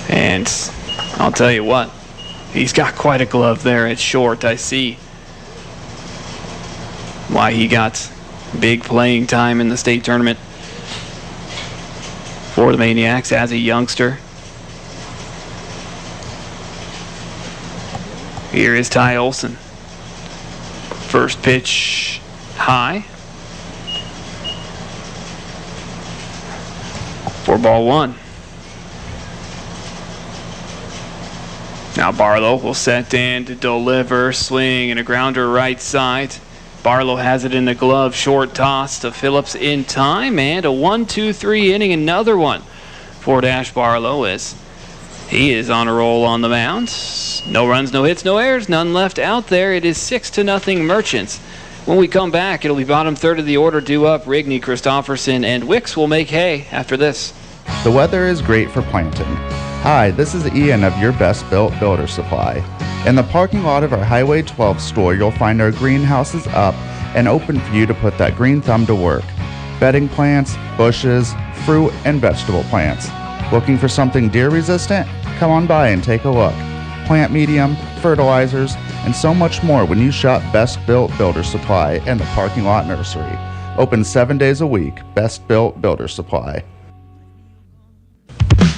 And I'll tell you what, he's got quite a glove there at short. I see why he got big playing time in the state tournament for the Maniacs as a youngster. Here is Ty Olson. First pitch high. For ball 1. Now Barlow will set and deliver. Swing and a grounder right side. Barlow has it in the glove. Short toss to Phillips in time. And a 1-2-3 inning. Another one for Dash Barlow as he is on a roll on the mound. No runs, no hits, no errors, none left out there. It is 6-0 Merchants. When we come back, it'll be bottom third of the order due up. Rigney, Christofferson, and Wicks will make hay after this. The weather is great for planting. Hi, this is Ian of Your Best Built Builder Supply. In the parking lot of our Highway 12 store, you'll find our greenhouses up and open for you to put that green thumb to work. Bedding plants, bushes, fruit, and vegetable plants. Looking for something deer resistant? Come on by and take a look. Plant medium, fertilizers, and so much more when you shop Best Built Builder Supply and the Parking Lot Nursery. Open 7 days a week. Best Built Builder Supply.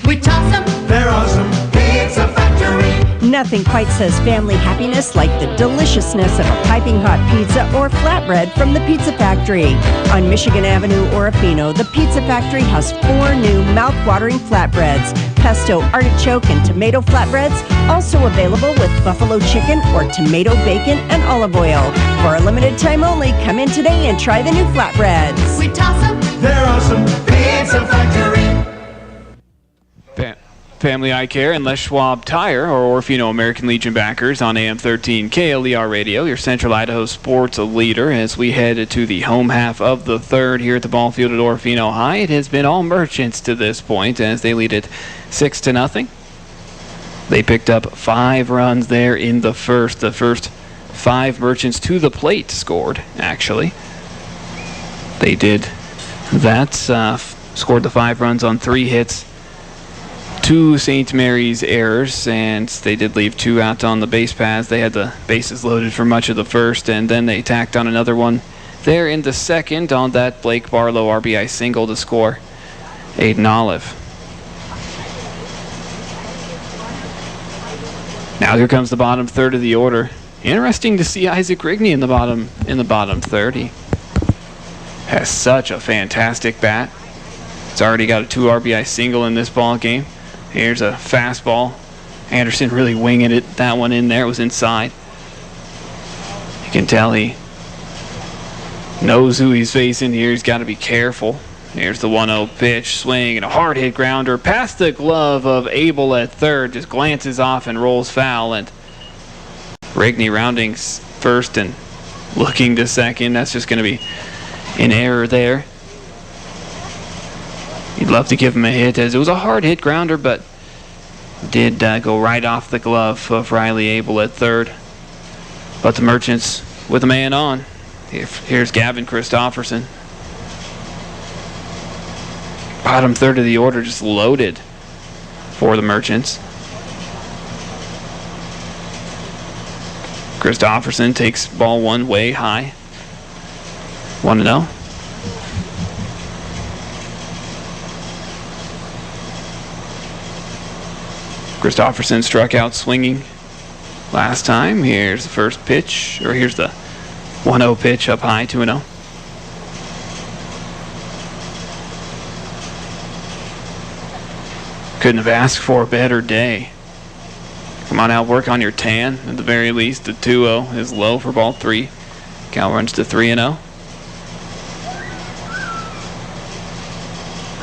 We toss them, they're awesome. Pizza Factory. Nothing quite says family happiness like the deliciousness of a piping hot pizza or flatbread from the Pizza Factory. On Michigan Avenue, Orofino, the Pizza Factory has 4 new mouth-watering flatbreads. Pesto, artichoke, and tomato flatbreads, also available with buffalo chicken or tomato bacon and olive oil. For a limited time only, come in today and try the new flatbreads. We toss them, they're awesome. Pizza Factory. Family Eye Care and Les Schwab Tire or Orofino American Legion backers on AM 13 KLER Radio, your Central Idaho sports leader, as we head to the home half of the third here at the ball field at Orofino High. It has been all Merchants to this point as they lead it 6-0. They picked up 5 runs there in the first. The first 5 Merchants to the plate scored, actually. They did that, scored the 5 runs on 3 hits. 2 St.Maries errors, and they did leave 2 out on the base paths. They had the bases loaded for much of the first, and then they tacked on another one there in the second on that Blake Barlow RBI single to score Aiden Olive. Now here comes the bottom third of the order. Interesting to see Isaac Rigney in the bottom third. He has such a fantastic bat. It's already got a 2 RBI single in this ball game. Here's a fastball. Anderson really winging it. That one in there. It was inside. You can tell he knows who he's facing here. He's got to be careful. Here's the 1-0 pitch. Swing and a hard hit grounder past the glove of Abel at third. Just glances off and rolls foul. And Rigney rounding first and looking to second. That's just going to be an error there. You'd love to give him a hit, as it was a hard hit grounder, but did go right off the glove of Riley Abel at third. But the Merchants with a man on. Here's Gavin Christofferson. Bottom third of the order just loaded for the Merchants. Christofferson takes ball 1 way high. 1-0. Christofferson struck out swinging last time. Here's the first pitch, or here's the 1-0 pitch up high, 2-0. Couldn't have asked for a better day. Come on out, work on your tan. At the very least, the 2-0 is low for ball 3. Cal runs to 3-0.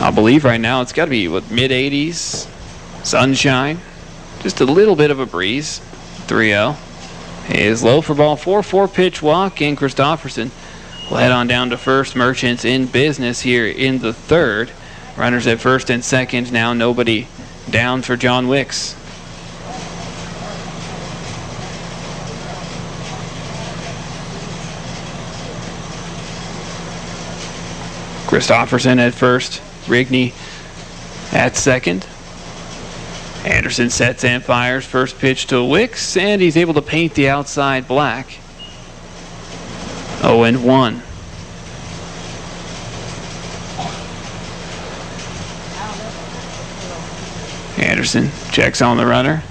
I believe right now it's got to be mid-80s, sunshine. Just a little bit of a breeze. 3-0 is low for ball 4. 4-pitch walk, and Christofferson will head on down to first. Merchants in business here in the third. Runners at first and second. Now nobody down for John Wicks. Christofferson at first. Rigney at second. Anderson sets and fires. First pitch to Wicks, and he's able to paint the outside black. 0-1. Anderson checks on the runner.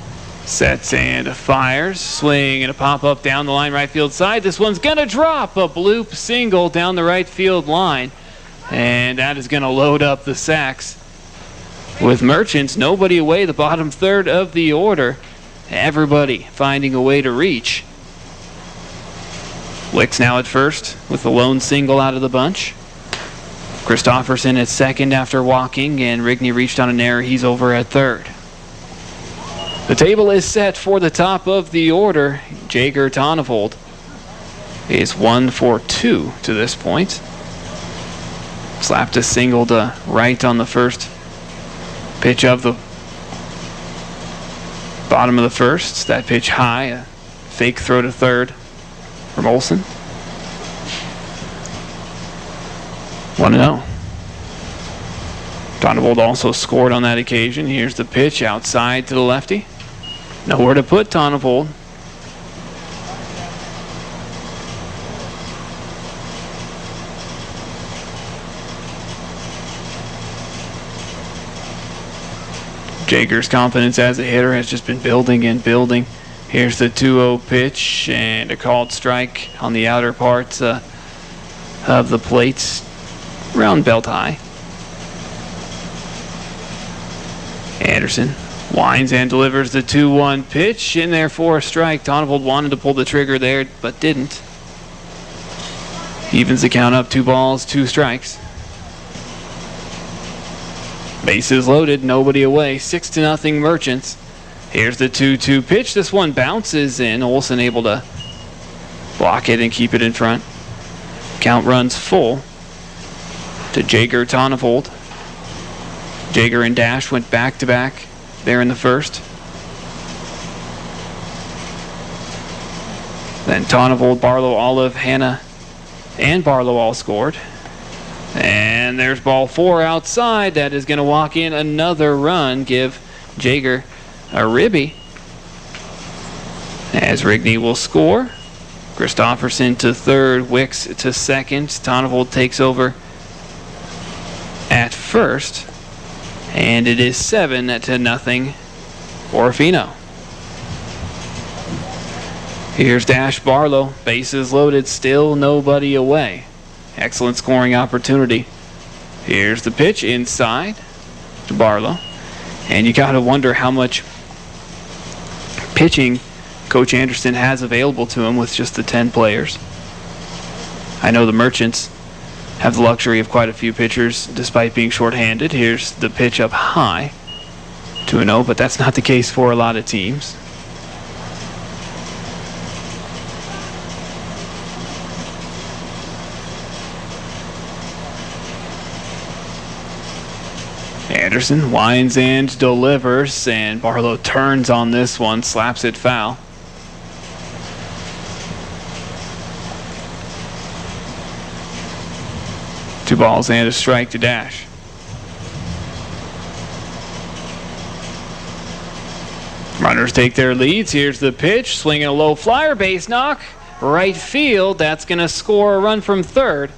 Sets and fires. Swing and a pop-up down the line right field side. This one's going to drop a bloop single down the right field line. And that is going to load up the sacks. With Merchants, nobody away, the bottom third of the order. Everybody finding a way to reach. Wicks now at first with the lone single out of the bunch. Christofferson at second after walking, and Rigney reached on an error. He's over at third. The table is set for the top of the order. Jager Tonnevold is 1 for 2 to this point. Slapped a single to right on the first Pitch of the bottom of the first. That pitch high. A fake throw to third from Olsen. 1-0. Tonavold also scored on that occasion. Here's the pitch outside to the lefty. Nowhere to put Tonavold. Jager's confidence as a hitter has just been building and building. Here's the 2-0 pitch and a called strike on the outer part of the plate, around belt high. Anderson winds and delivers the 2-1 pitch in there for a strike. Tonavold wanted to pull the trigger there, but didn't. Evens the count up, 2 balls, 2 strikes. Bases loaded, nobody away, 6-0 Merchants. Here's the 2-2 pitch. This one bounces in. Olsen able to block it and keep it in front. Count runs full to Jager Tonavold. Jager and Dash went back-to-back there in the first. Then Tonavold, Barlow, Olive, Hanna, and Barlow all scored. And there's ball 4 outside. That is going to walk in another run, give Jager a ribby. As Rigney will score. Christofferson to third, Wicks to second. Tonavold takes over at first. And it is 7-0 Orofino. Here's Dash Barlow. Bases loaded, still nobody away. Excellent scoring opportunity. Here's the pitch inside to Barlow. And you got to wonder how much pitching Coach Anderson has available to him with just the 10 players. I know the Merchants have the luxury of quite a few pitchers despite being shorthanded. Here's the pitch up high, 2-0, but that's not the case for a lot of teams. Anderson winds and delivers, and Barlow turns on this one, slaps it foul. Two balls and a strike to Dash. Runners take their leads. Here's the pitch, swinging a low flyer, base knock, right field. That's going to score a run from third.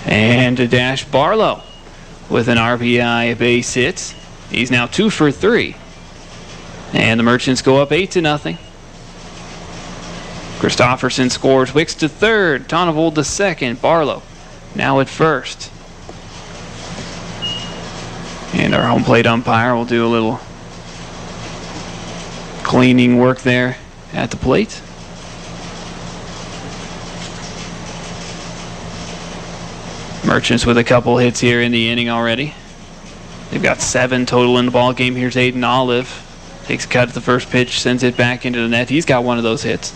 And a Dash Barlow with an RBI base hit. He's now 2 for 3. And the Merchants go up 8-0. Christofferson scores, Wicks to third, Tonavold to second, Barlow now at first. And our home plate umpire will do a little cleaning work there at the plate. Merchants with a couple hits here in the inning already. They've got 7 total in the ball game. Here's Aiden Olive. Takes a cut at the first pitch, sends it back into the net. He's got one of those hits.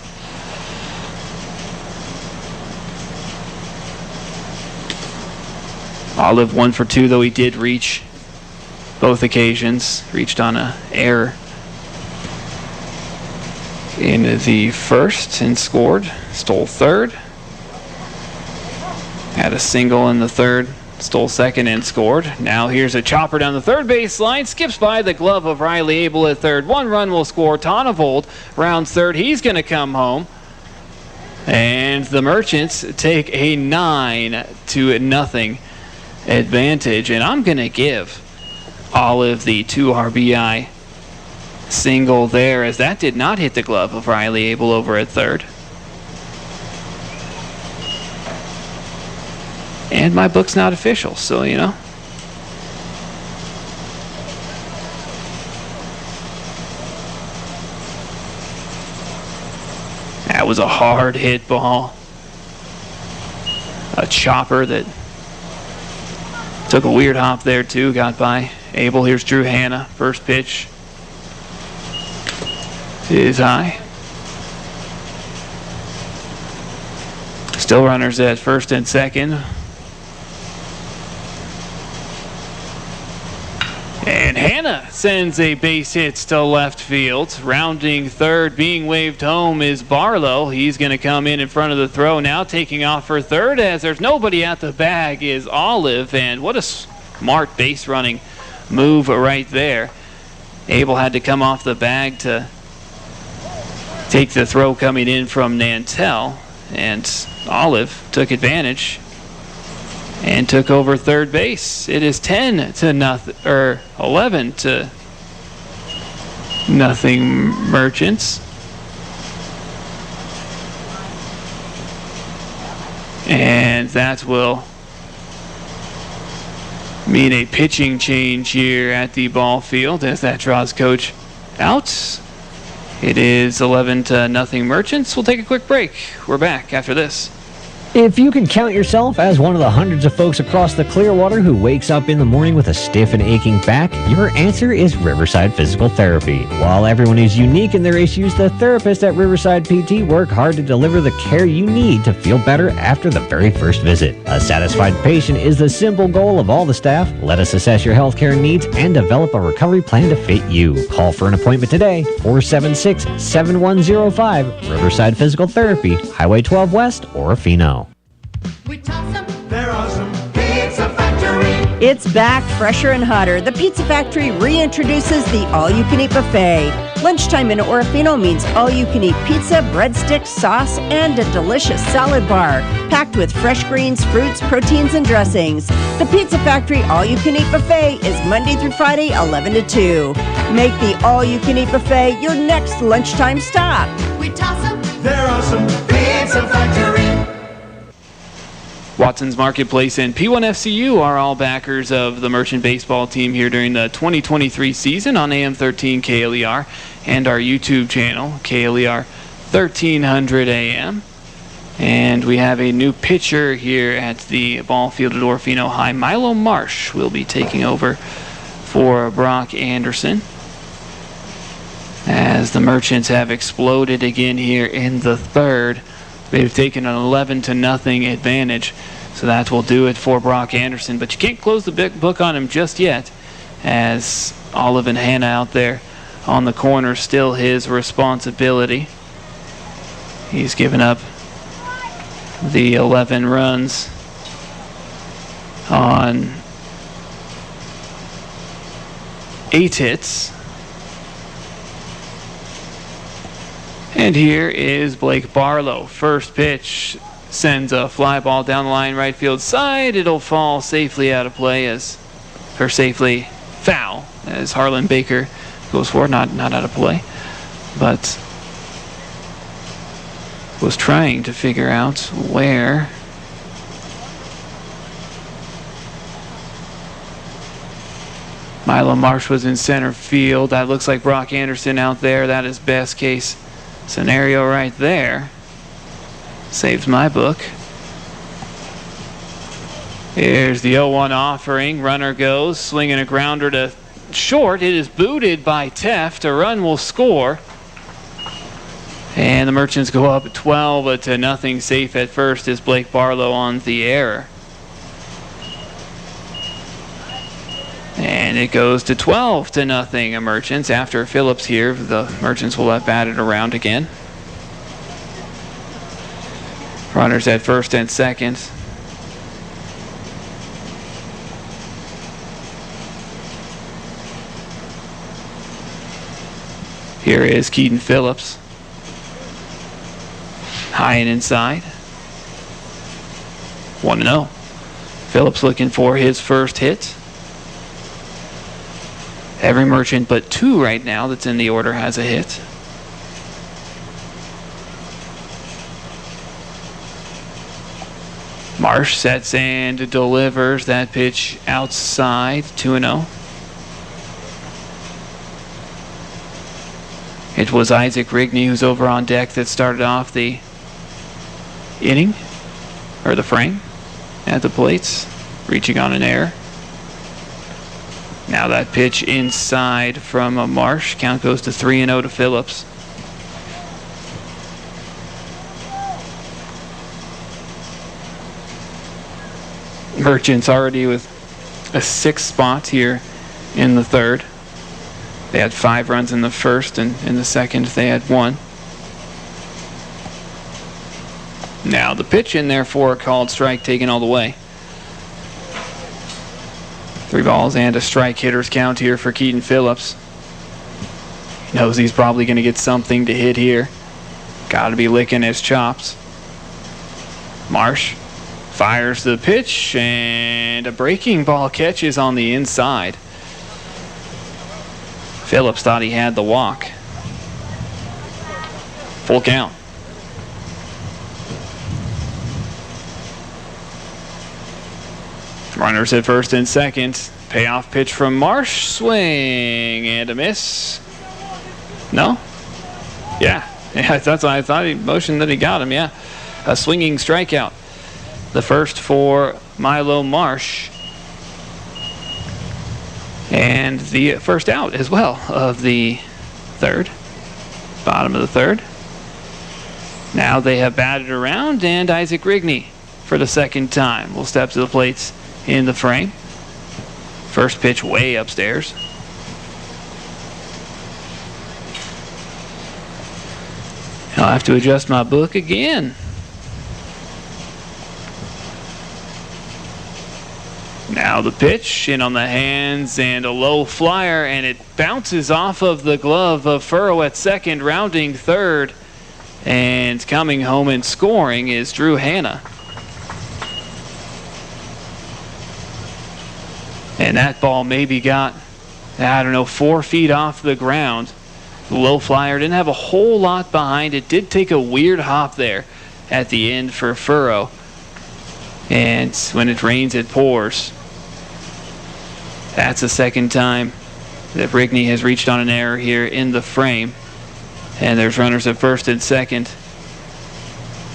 Olive 1 for 2, though he did reach both occasions. Reached on an error in the first and scored. Stole third. Had a single in the third, stole second and scored. Now here's a chopper down the third base line, skips by the glove of Riley Abel at third. 1 run will score. Tonavold rounds third. He's going to come home. And the Merchants take a 9-0 advantage. And I'm going to give Olive the 2 RBI single there, as that did not hit the glove of Riley Abel over at third. And my book's not official, so you know. That was a hard hit ball. A chopper that took a weird hop there too, got by Abel. Here's Drew Hanna. First pitch is high. Still runners at first and second. Hannah sends a base hit to left field. Rounding third, being waved home is Barlow. He's going to come in front of the throw now, taking off for third as there's nobody at the bag is Olive, and what a smart base running move right there. Abel had to come off the bag to take the throw coming in from Nantel, and Olive took advantage and took over third base. It is 11 to nothing Merchants. And that will mean a pitching change here at the ball field as that draws coach out. It is 11 to nothing Merchants. We'll take a quick break. We're back after this. If you can count yourself as one of the hundreds of folks across the Clearwater who wakes up in the morning with a stiff and aching back, your answer is Riverside Physical Therapy. While everyone is unique in their issues, the therapists at Riverside PT work hard to deliver the care you need to feel better after the very first visit. A satisfied patient is the simple goal of all the staff. Let us assess your healthcare needs and develop a recovery plan to fit you. Call for an appointment today, 476-7105, Riverside Physical Therapy, Highway 12 West, Orofino. They're awesome. Pizza Factory. It's back, fresher and hotter. The Pizza Factory reintroduces the all-you-can-eat buffet. Lunchtime in Orofino means all-you-can-eat pizza, breadsticks, sauce, and a delicious salad bar, packed with fresh greens, fruits, proteins, and dressings. The Pizza Factory all-you-can-eat buffet is Monday through Friday, 11 to 2. Make the all-you-can-eat buffet your next lunchtime stop. We toss them. They're awesome. Pizza Factory. Watson's Marketplace and P1FCU are all backers of the Merchant baseball team here during the 2023 season on AM 13 KLER and our YouTube channel, KLER 1300 AM. And we have a new pitcher here at the ball field at Orofino High. Milo Marsh will be taking over for Brock Anderson, as the Merchants have exploded again here in the third. They've taken an 11 to nothing advantage, so that will do it for Brock Anderson. But you can't close the big book on him just yet, as Olive and Hannah out there on the corner, still his responsibility. He's given up the 11 runs on 8 hits. And here is Blake Barlow. First pitch sends a fly ball down the line right field side. It'll fall safely out of play safely foul as Harlan Baker goes for it. Not out of play, but was trying to figure out where Milo Marsh was in center field. That looks like Brock Anderson out there. That is best case scenario right there. Saves my book. Here's the 0-1 offering. Runner goes, swinging a grounder to short. It is booted by Teft. A run will score. And the Merchants go up 12 to nothing. Safe at first is Blake Barlow on the error. And it goes to 12 to nothing. Merchants after Phillips here. The Merchants will have batted around again. Runners at first and second. Here is Keaton Phillips. High and inside. 1-0. Phillips looking for his first hit. Every Merchant but 2 right now that's in the order has a hit. Marsh sets and delivers that pitch outside. 2-0. It was Isaac Rigney who's over on deck that started off the inning, or the frame, at the plates, reaching on an error. Now that pitch inside from a Marsh. Count goes to 3-0 to Phillips. Merchants already with a 6th spot here in the third. They had 5 runs in the first, and in the second they had 1. Now the pitch in there for a called strike, taken all the way. 3 balls and a strike, hitter's count here for Keaton Phillips. He knows he's probably going to get something to hit here. Got to be licking his chops. Marsh fires the pitch, and a breaking ball catches on the inside. Phillips thought he had the walk. Full count. Runners at first and second. Payoff pitch from Marsh. Swing and a miss. No? Yeah, that's what I thought. He motioned that he got him, yeah. A swinging strikeout. The first for Milo Marsh. And the first out as well of the third. Bottom of the third. Now they have batted around, and Isaac Rigney for the second time will step to the plates in the frame. First pitch way upstairs. I'll have to adjust my book again. Now the pitch in on the hands, and a low flyer, and it bounces off of the glove of Furrow at second, rounding third, and coming home and scoring is Drew Hanna. And that ball maybe got, 4 feet off the ground. The low flyer didn't have a whole lot behind it. Did take a weird hop there at the end for Furrow. And when it rains, it pours. That's the second time that Rigney has reached on an error here in the frame. And there's runners at first and second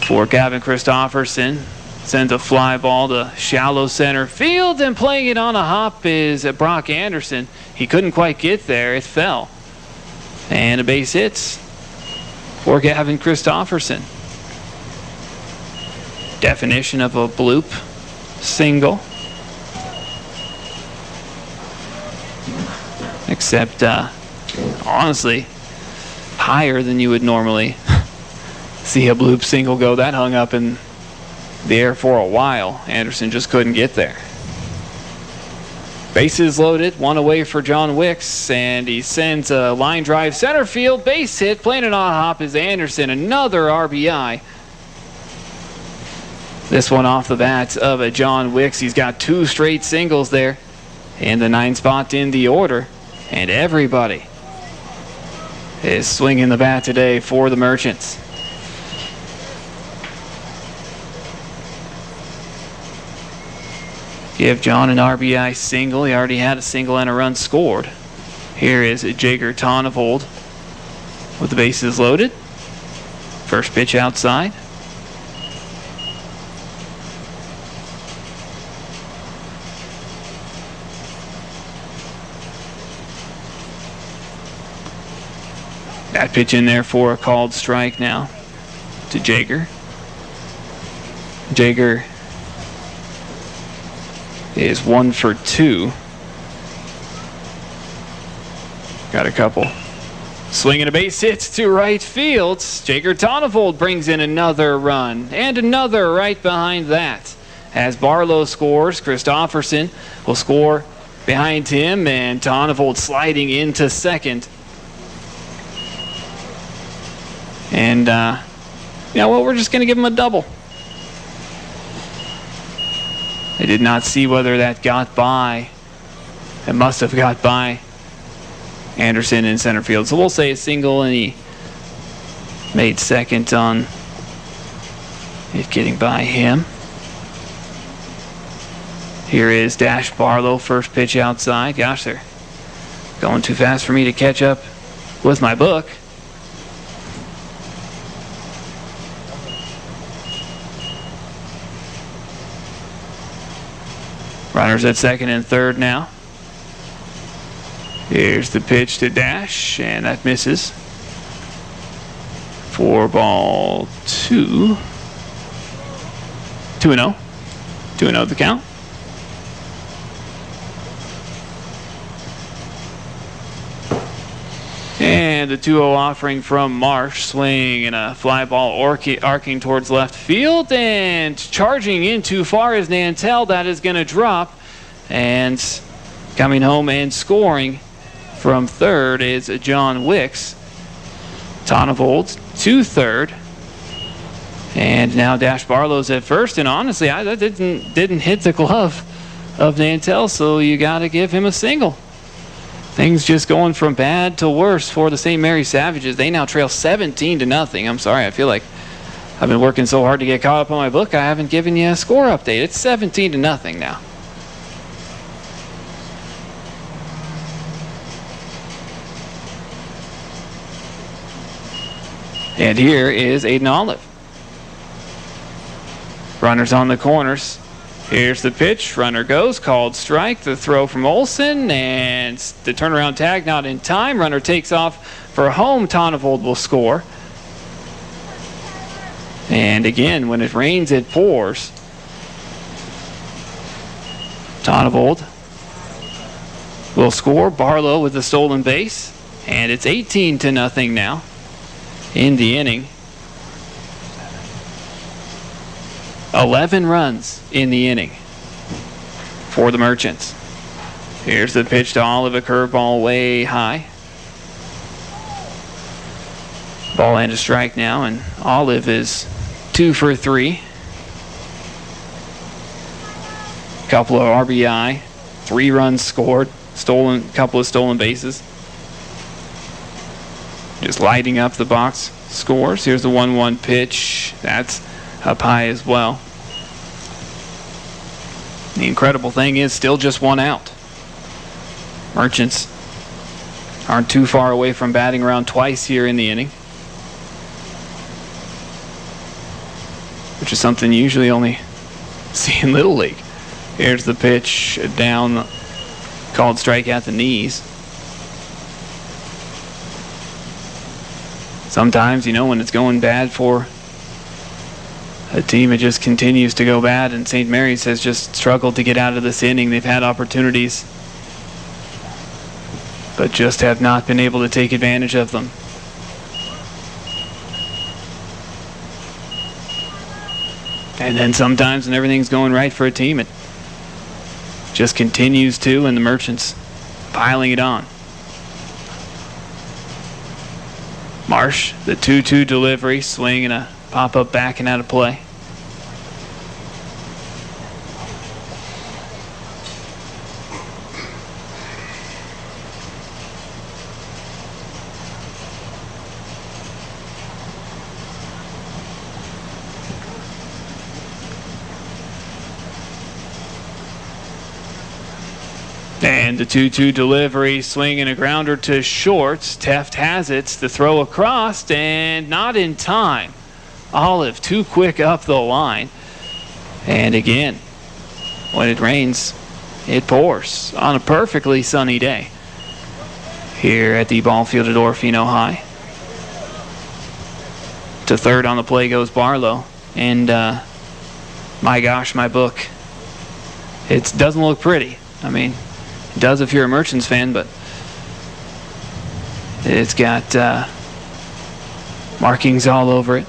for Gavin Christopherson. Sends a fly ball to shallow center field, and playing it on a hop is Brock Anderson. He couldn't quite get there. It fell. And a base hit for Gavin Christopherson. Definition of a bloop single. Except, honestly, higher than you would normally see a bloop single go. That hung up in the air for a while. Anderson just couldn't get there. Bases loaded, 1 away for John Wicks, and he sends a line drive center field, base hit. Playing it on hop is Anderson, another RBI. This one off the bat of a John Wicks. He's got 2 straight singles there in the 9th spot in the order, and everybody is swinging the bat today for the Merchants. Give John an RBI single. He already had a single and a run scored. Here is Jager Tonnevold with the bases loaded. First pitch outside. That pitch in there for a called strike now to Jager. Jager is 1 for 2. Got a couple. Swinging a base hit to right field. Jager Tonnevold brings in another run, and another right behind that. As Barlow scores, Christopherson will score behind him, and Tonnevold sliding into second. And, we're just going to give him a double. I did not see whether that got by. It must have got by Anderson in center field. So we'll say a single, and he made second on it getting by him. Here is Dash Barlow, first pitch outside. Gosh, they're going too fast for me to catch up with my book. Runners at second and third now. Here's the pitch to Dash, and that misses. 4-2. 2-0. 2-0 the count. And the 2-0 offering from Marsh, swing and a fly ball arcing towards left field, and charging in too far is Nantel. That is going to drop, and coming home and scoring from third is John Wicks. Tonnevold to third, and now Dash Barlow's at first, and honestly, that didn't hit the glove of Nantel, so you got to give him a single. Things just going from bad to worse for the St. Maries Savages. They now trail 17-0. I'm sorry, I feel like I've been working so hard to get caught up on my book, I haven't given you a score update. It's 17-0 now. And here is Aiden Olive. Runners on the corners. Here's the pitch. Runner goes. Called strike. The throw from Olsen. And the turnaround tag not in time. Runner takes off for home. Tonnevold will score. And again, when it rains, it pours. Tonnevold will score. Barlow with the stolen base. And it's 18-0 now in the inning. 11 runs in the inning for the Merchants. Here's the pitch to Olive, a curveball way high. Ball and a strike now, and Olive is 2 for 3. Couple of RBI, 3 runs scored, couple of stolen bases. Just lighting up the box scores. Here's the 1-1 pitch. That's up high as well. The incredible thing is still just 1 out. Merchants aren't too far away from batting around twice here in the inning, which is something you usually only see in Little League. Here's the pitch down, called strike at the knees. Sometimes, when it's going bad for a team, it just continues to go bad, and St. Maries has just struggled to get out of this inning. They've had opportunities, but just have not been able to take advantage of them. And then sometimes when everything's going right for a team, it just continues to, and the Merchants piling it on. Marsh, the 2-2 delivery, swing and a pop-up back and out of play. And the 2-2 delivery, swing and a grounder to short. Teft has it. The throw across, and not in time. Olive too quick up the line. And again, when it rains, it pours on a perfectly sunny day here at the ball field at Orofino High. To third on the play goes Barlow. And my gosh, my book, it doesn't look pretty. I mean, it does if you're a Merchants fan, but it's got markings all over it.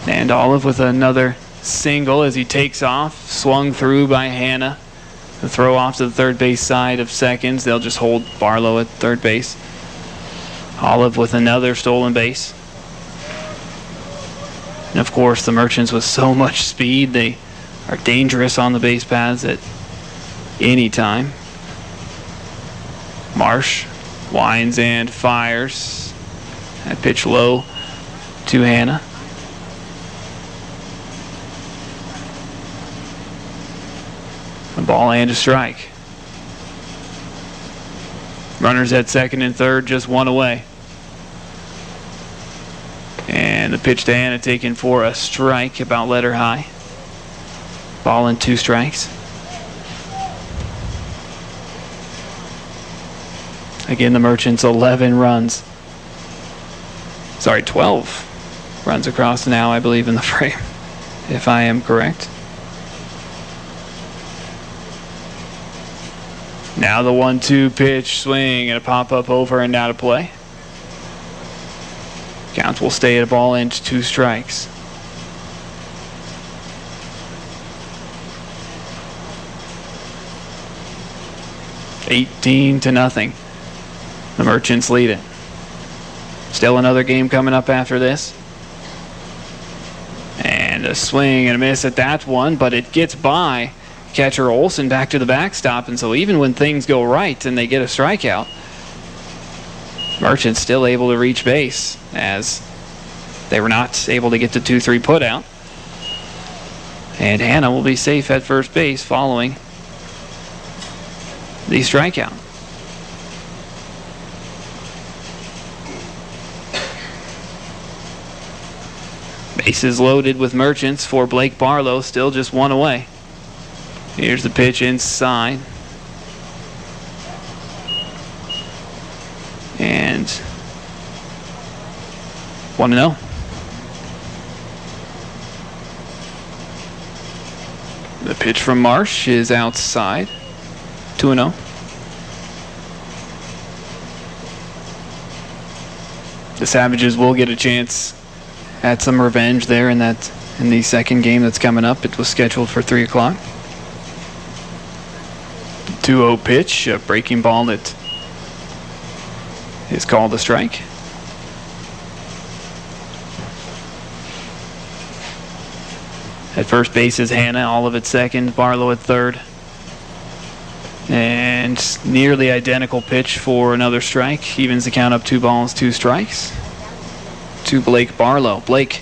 And Olive with another single as he takes off, swung through by Hannah. The throw off to the third base side of seconds. They'll just hold Barlow at third base. Olive with another stolen base. And of course, the Merchants with so much speed, they are dangerous on the base paths at any time. Marsh winds and fires. That pitch low to Hannah. A ball and a strike. Runners at second and third, just 1 away. And the pitch to Hannah taken for a strike, about letter high. Ball and 2 strikes. Again, the Merchants 11 runs. Sorry, 12 runs across now, I believe, in the frame, if I am correct. Now the 1-2 pitch, swing, and a pop-up over and out of play. Count will stay at a ball and 2 strikes. (18-0). The Merchants lead it. Still another game coming up after this. And a swing and a miss at that one, but it gets by catcher Olsen back to the backstop, and so even when things go right and they get a strikeout, Merchants still able to reach base as they were not able to get the 2-3 put out. And Hannah will be safe at first base following the strikeout. Bases loaded with Merchants for Blake Barlow, still just 1 away. Here's the pitch inside. And 1-0. The pitch from Marsh is outside. 2-0. The Savages will get a chance at some revenge there in the second game that's coming up. It was scheduled for 3 o'clock. 2-0 pitch, a breaking ball that is called a strike. At first base is Hannah, Olive at second, Barlow at third. And nearly identical pitch for another strike. Evens the count up 2 balls, 2 strikes. To Blake Barlow. Blake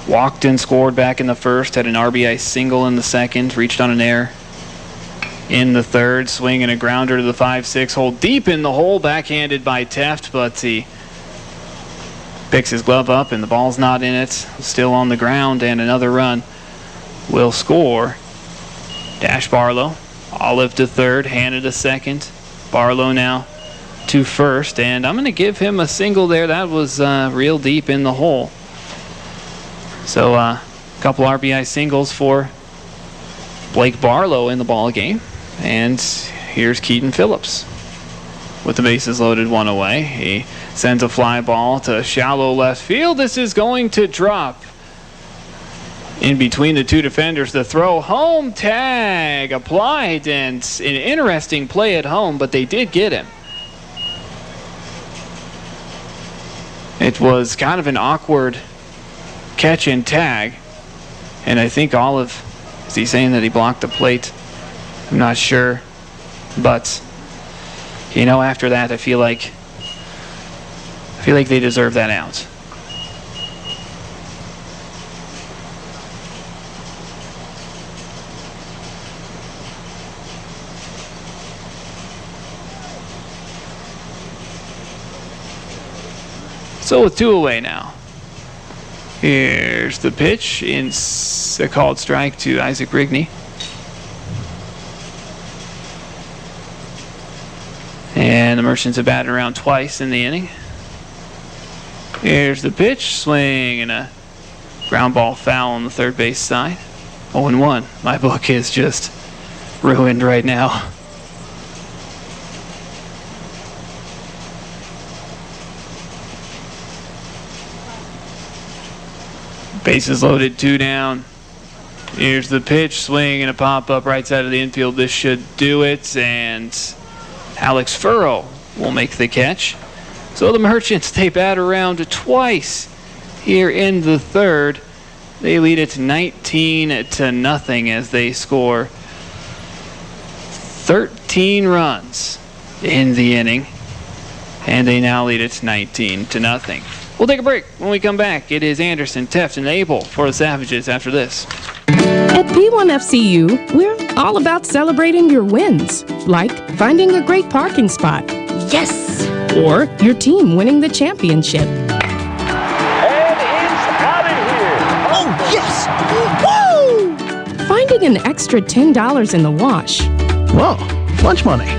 walked and scored back in the first, had an RBI single in the second, reached on an error in the third, swing and a grounder to the 5-6 hole, deep in the hole, backhanded by Teft, but he picks his glove up and the ball's not in it, still on the ground, and another run will score. Dash Barlow, Olive to third, Hannah to second, Barlow now to first, and I'm going to give him a single there. That was real deep in the hole. So a couple RBI singles for Blake Barlow in the ball game. And here's Keaton Phillips with the bases loaded, 1 away. He sends a fly ball to shallow left field. This is going to drop in between the 2 defenders. The throw, home tag applied, and an interesting play at home, but they did get him. It was kind of an awkward catch and tag, and I think Olive, is he saying that he blocked the plate? I'm not sure, but you know, after that I feel like they deserve that out. So with 2 away now, here's the pitch in a called strike to Isaac Rigney. And the Merchants have batted around twice in the inning. Here's the pitch, swing, and a ground ball foul on the third base side. 0-1. My book is just ruined right now. Bases loaded, 2 down. Here's the pitch, swing, and a pop-up right side of the infield. This should do it, and Alex Furrow will make the catch. So the Merchants, they bat around twice here in the third. They lead it 19-0 as they score 13 runs in the inning, and they now lead it 19-0. We'll take a break. When we come back, it is Anderson, Teft, and Abel for the Savages after this. At P1FCU, we're all about celebrating your wins, like finding a great parking spot. Yes! Or your team winning the championship. And it's out of here. Oh, yes! Woo! Finding an extra $10 in the wash. Whoa, lunch money.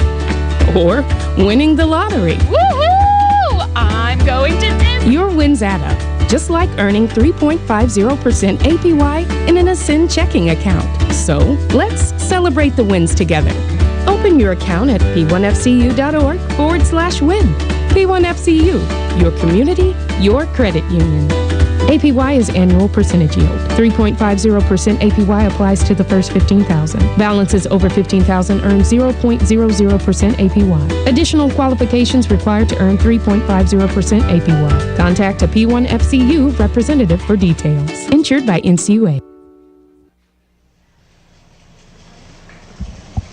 Or winning the lottery. Woohoo! I'm going to Disney. Your wins add up, just like earning 3.50% APY in an Ascend checking account. So let's celebrate the wins together. Open your account at p1fcu.org/win. P1FCU, your community, your credit union. APY is annual percentage yield. 3.50% APY applies to the first $15,000. Balances over $15,000 earn 0.00% APY. Additional qualifications required to earn 3.50% APY. Contact a P1FCU representative for details. Insured by NCUA.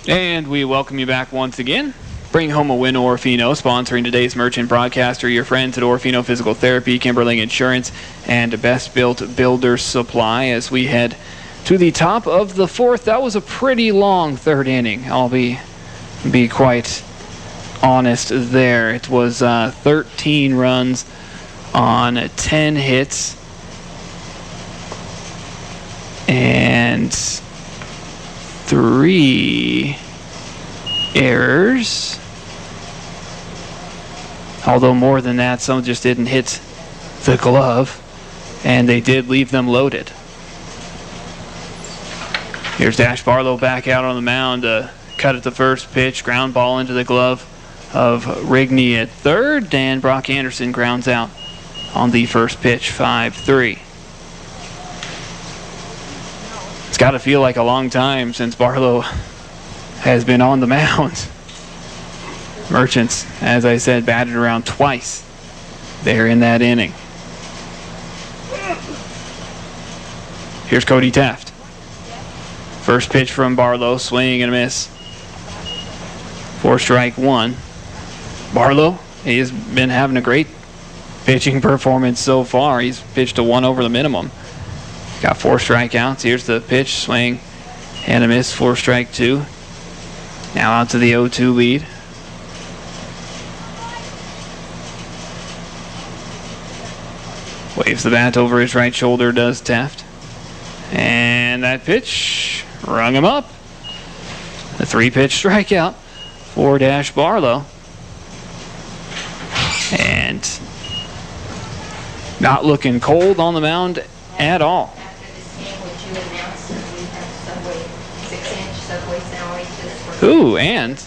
And we welcome you back once again. Bring home a win, Orofino, sponsoring today's merchant broadcaster, your friends at Orofino Physical Therapy, Kimberling Insurance, and Best Built Builders Supply. As we head to the top of the fourth, that was a pretty long third inning. I'll be quite honest there. It was 13 runs on 10 hits and 3 errors. Although more than that, some just didn't hit the glove, and they did leave them loaded. Here's Dash Barlow back out on the mound to cut at the first pitch. Ground ball into the glove of Rigney at third, and Brock Anderson grounds out on the first pitch, 5-3. It's got to feel like a long time since Barlow has been on the mound. Merchants, as I said, batted around twice there in that inning. Here's Cody Taft. First pitch from Barlow, swing and a miss. For strike one. Barlow, he has been having a great pitching performance so far. He's pitched a 1 over the minimum. Got 4 strikeouts. Here's the pitch, swing and a miss for strike 2. Now out to the 0-2 lead. Waves the bat over his right shoulder, does Taft. And that pitch rung him up. A 3-pitch strikeout for Dash Barlow. And not looking cold on the mound at all. Ooh, and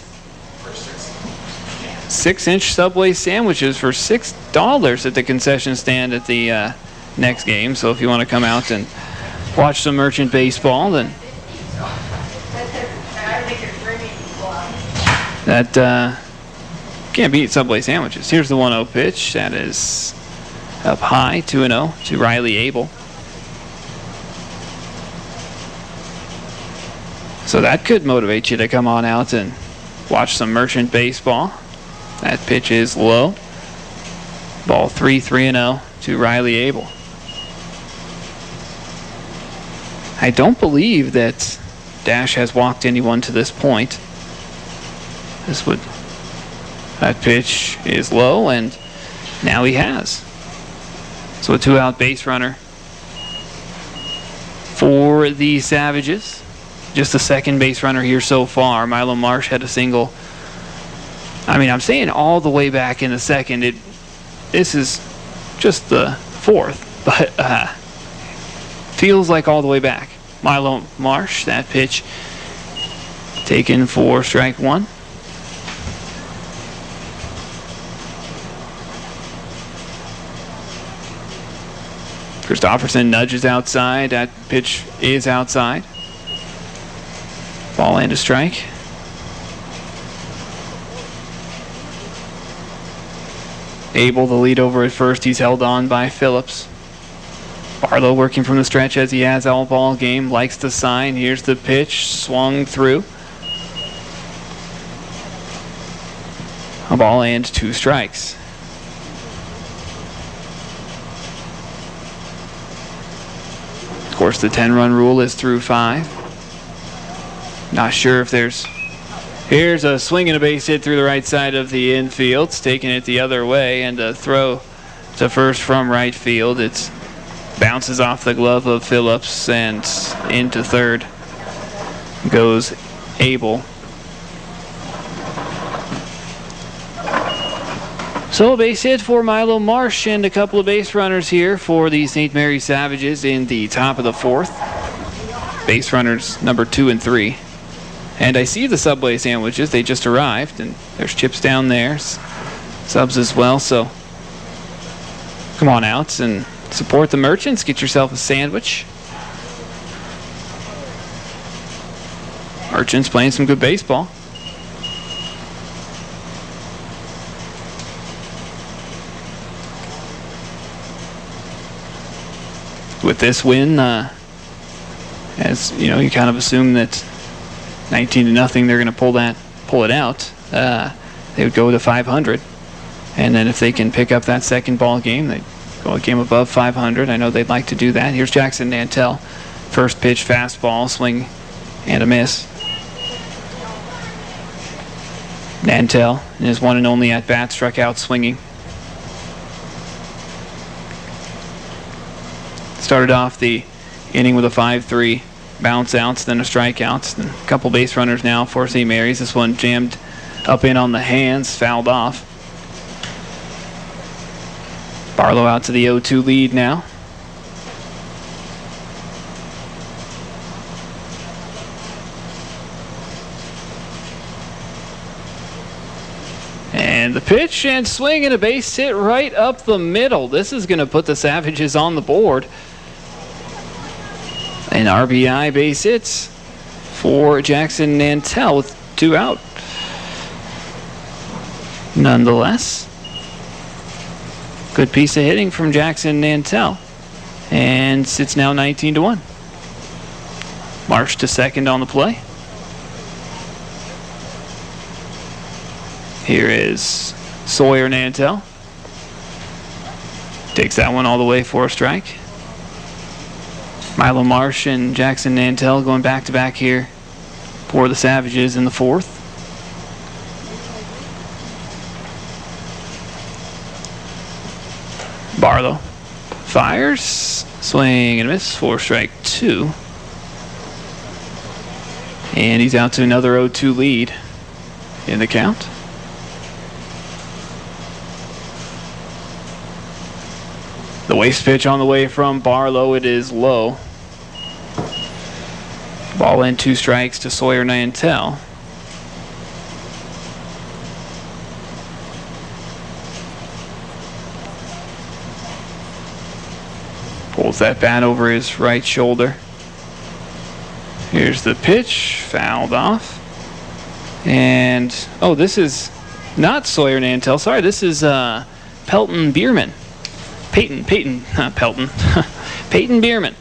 6-inch Subway sandwiches for $6 at the concession stand at the next game. So if you want to come out and watch some merchant baseball, then that can't beat Subway sandwiches. Here's the 1-0 pitch. That is up high, 2-0 to Riley Abel. So that could motivate you to come on out and watch some merchant baseball. That pitch is low. Ball 3-0 to Riley Abel. I don't believe that Dash has walked anyone to this point. That pitch is low, and now he has. So a 2-out base runner for the Savages. Just the second base runner here so far. Milo Marsh had a single. I mean, I'm saying all the way back in the second. This is just the fourth, but feels like all the way back. Milo Marsh, that pitch taken for strike 1. Christopherson nudges outside. That pitch is outside. Ball and a strike. Abel the lead over at first. He's held on by Phillips. Barlow working from the stretch as he has all ball game. Likes the sign. Here's the pitch. Swung through. A ball and 2 strikes. Of course, the 10-run rule is through 5. Not sure if there's... Here's a swing and a base hit through the right side of the infield. It's taking it the other way, and a throw to first from right field. It bounces off the glove of Phillips, and into third goes Abel. So a base hit for Milo Marsh and a couple of base runners here for the St. Maries Savages in the top of the fourth. Base runners number 2 and 3. And I see the Subway sandwiches. They just arrived, and there's chips down there, subs as well. So come on out and support the merchants. Get yourself a sandwich. Merchants playing some good baseball. With this win, as you know, you kind of assume that 19-0 they're going to pull it out. They would go to 500, and then if they can pick up that second ball game, they go a game above 500. I know they'd like to do that. Here's Jackson Nantel, first pitch fastball, swing and a miss. Nantel, in his one and only at bat, struck out swinging. Started off the inning with a 5-3 bounce outs, then a strikeout, and a couple base runners now for St.Maries. This one jammed up in on the hands, fouled off. Barlow out to the 0-2 lead now. And the pitch and swing and a base hit right up the middle. This is going to put the Savages on the board. An RBI base hits for Jackson Nantel with 2 out. Nonetheless, good piece of hitting from Jackson Nantel. And it's now 19-1. March to second on the play. Here is Sawyer Nantel. Takes that one all the way for a strike. Milo Marsh and Jackson Nantel going back-to-back here for the Savages in the fourth. Barlow fires, swing and a miss for strike 2. And he's out to another 0-2 lead in the count. The waste pitch on the way from Barlow. It is low. Ball in, 2 strikes to Sawyer Nantel. Pulls that bat over his right shoulder. Here's the pitch, fouled off. And, oh, this is not Sawyer Nantel. Sorry, this is Pelton Bierman. Peyton, not Pelton. Peyton Bierman.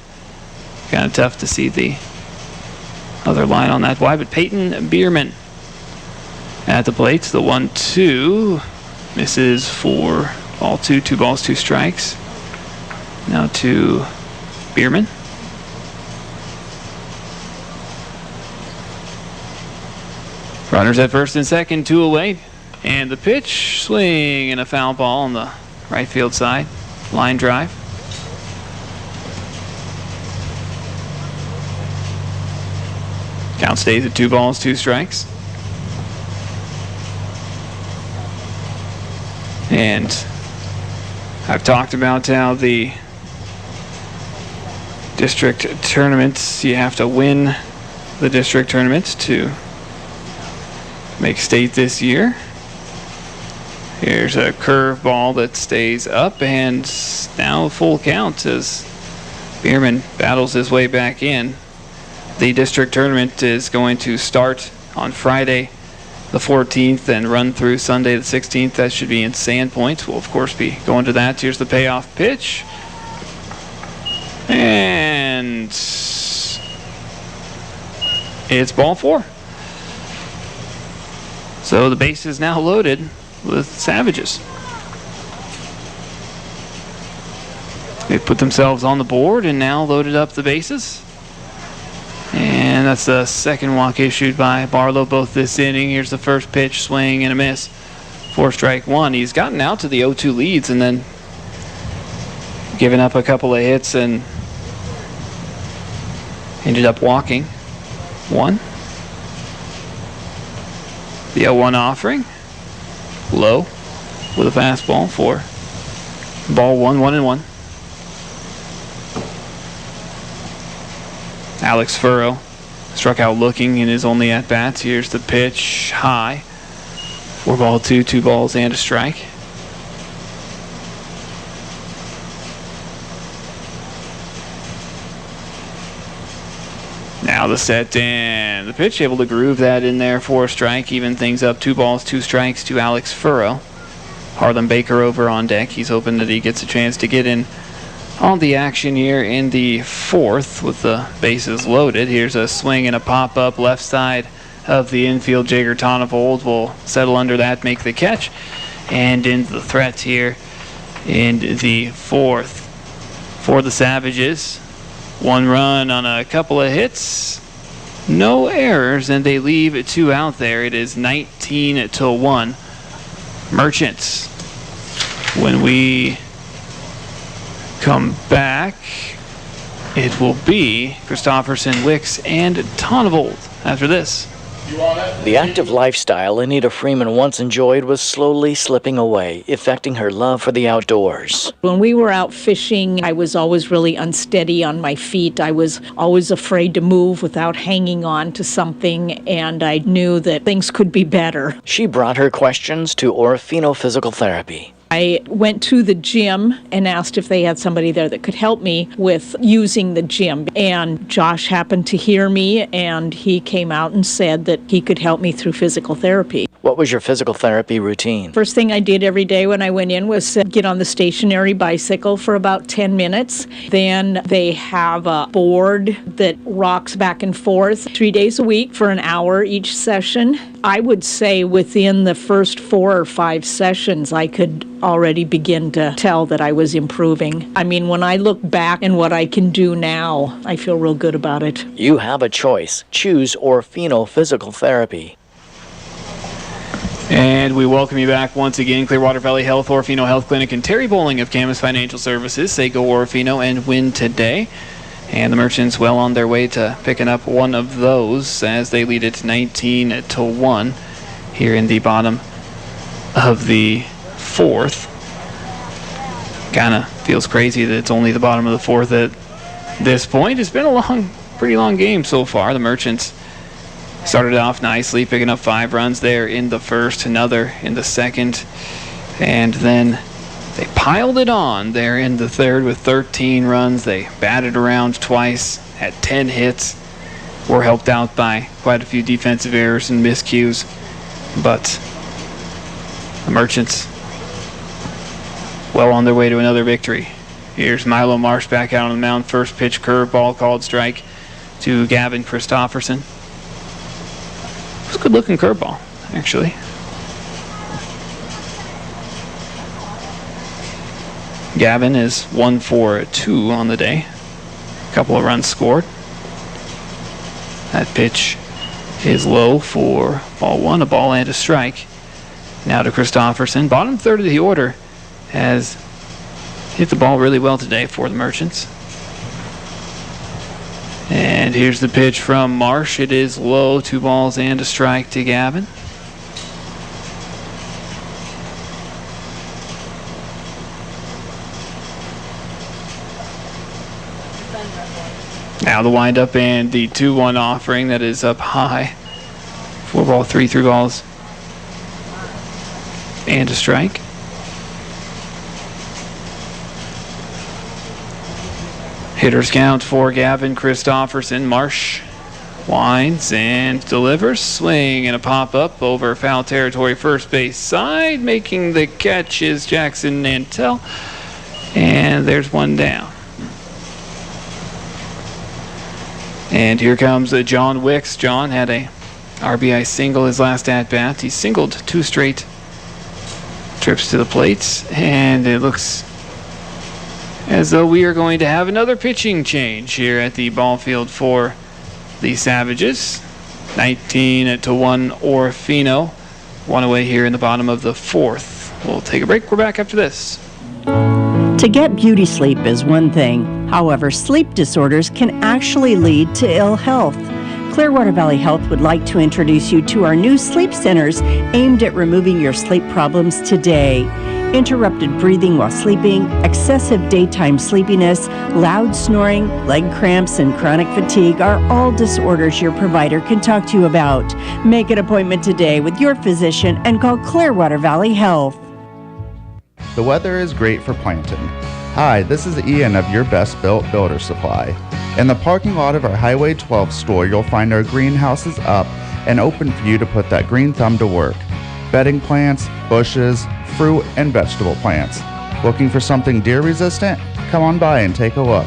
Kind of tough to see the other line on that wide, but Peyton Bierman at the plate. The 1-2 misses for ball 2, 2 balls, 2 strikes. Now to Bierman. Runners at first and second, 2 away. And the pitch, swing and a foul ball on the right field side. Line drive. Count stays at 2 balls, 2 strikes. And I've talked about how the district tournaments, you have to win the district tournaments to make state this year. Here's a curveball that stays up, and now a full count as Bierman battles his way back in. The district tournament is going to start on Friday the 14th and run through Sunday the 16th. That should be in Sandpoint. We'll, of course, be going to that. Here's the payoff pitch. And it's ball 4. So the base is now loaded with Savages. They put themselves on the board and now loaded up the bases. And that's the second walk issued by Barlow both this inning. Here's the first pitch, swing and a miss for strike 1. He's gotten out to the 0-2 leads and then given up a couple of hits and ended up walking 1. The 0-1 offering. Low with a fastball for ball 1, 1-1. Alex Furrow struck out looking in his only at-bats. Here's the pitch, high. 4-2, 2 balls and a strike. Now the set and the pitch, able to groove that in there for a strike. Even things up, 2 balls, 2 strikes to Alex Furrow. Harlan Baker over on deck. He's hoping that he gets a chance to get in on the action here in the 4th with the bases loaded. Here's a swing and a pop-up left side of the infield. Jager Tonnevold will settle under that, make the catch, and into the threat here in the 4th for the Savages. 1 run on a couple of hits, no errors, and they leave 2 out there. It is 19-1. Merchants. When we come back, it will be Christofferson, Wicks, and Tonnevold after this. The active lifestyle Anita Freeman once enjoyed was slowly slipping away, affecting her love for the outdoors. When we were out fishing, I was always really unsteady on my feet. I was always afraid to move without hanging on to something, and I knew that things could be better. She brought her questions to Orofino Physical Therapy. I went to the gym and asked if they had somebody there that could help me with using the gym. And Josh happened to hear me, and he came out and said that he could help me through physical therapy. What was your physical therapy routine? First thing I did every day when I went in was get on the stationary bicycle for about 10 minutes. Then they have a board that rocks back and forth 3 days a week for an hour each session. I would say within the first 4 or 5 sessions, I could already begin to tell that I was improving. I mean, when I look back and what I can do now, I feel real good about it. You have a choice. Choose Orofino Physical Therapy. And we welcome you back once again. Clearwater Valley Health, Orofino Health Clinic, and Terry Bowling of Camas Financial Services say go Orofino and win today. And the Merchants well on their way to picking up one of those as they lead it 19-1 here in the bottom of the 4th. Kind of feels crazy that it's only the bottom of the 4th at this point. It's been a pretty long game so far. The Merchants started off nicely, picking up 5 runs there in the 1st, another in the 2nd, and then they piled it on there in the 3rd with 13 runs. They batted around twice, had 10 hits, were helped out by quite a few defensive errors and miscues, but the Merchants well on their way to another victory. Here's Milo Marsh back out on the mound. First pitch curveball called strike to Gavin Christofferson. It's a good-looking curveball, actually. Gavin is 1 for 2 on the day. A couple of runs scored. That pitch is low for ball 1, a ball and a strike. Now to Christofferson. Bottom 3rd of the order has hit the ball really well today for the Merchants. And here's the pitch from Marsh. It is low, 2 balls and a strike to Gavin. Now the windup and the 2-1 offering that is up high. 4 ball, 3 balls and a strike. Hitters count for Gavin Christofferson. Marsh winds and delivers. Swing and a pop-up over foul territory first base side. Making the catch is Jackson Nantel. And there's one down. And here comes John Wicks. John had a RBI single his last at-bat. He singled 2 straight trips to the plate. And it looks as though we are going to have another pitching change here at the ball field for the Savages. 19-1 Orofino. 1 away here in the bottom of the 4th. We'll take a break. We're back after this. To get beauty sleep is one thing. However, sleep disorders can actually lead to ill health. Clearwater Valley Health would like to introduce you to our new sleep centers aimed at removing your sleep problems today. interrupted breathing while sleeping, excessive daytime sleepiness, loud snoring, leg cramps, and chronic fatigue are all disorders your provider can talk to you about. Make an appointment today with your physician and call Clearwater Valley Health. The weather is great for planting. Hi, this is Ian of Your Best Built Builder Supply. In the parking lot of our Highway 12 store, you'll find our greenhouses up and open for you to put that green thumb to work. Bedding plants, bushes, fruit, and vegetable plants. Looking for something deer resistant? Come on by and take a look.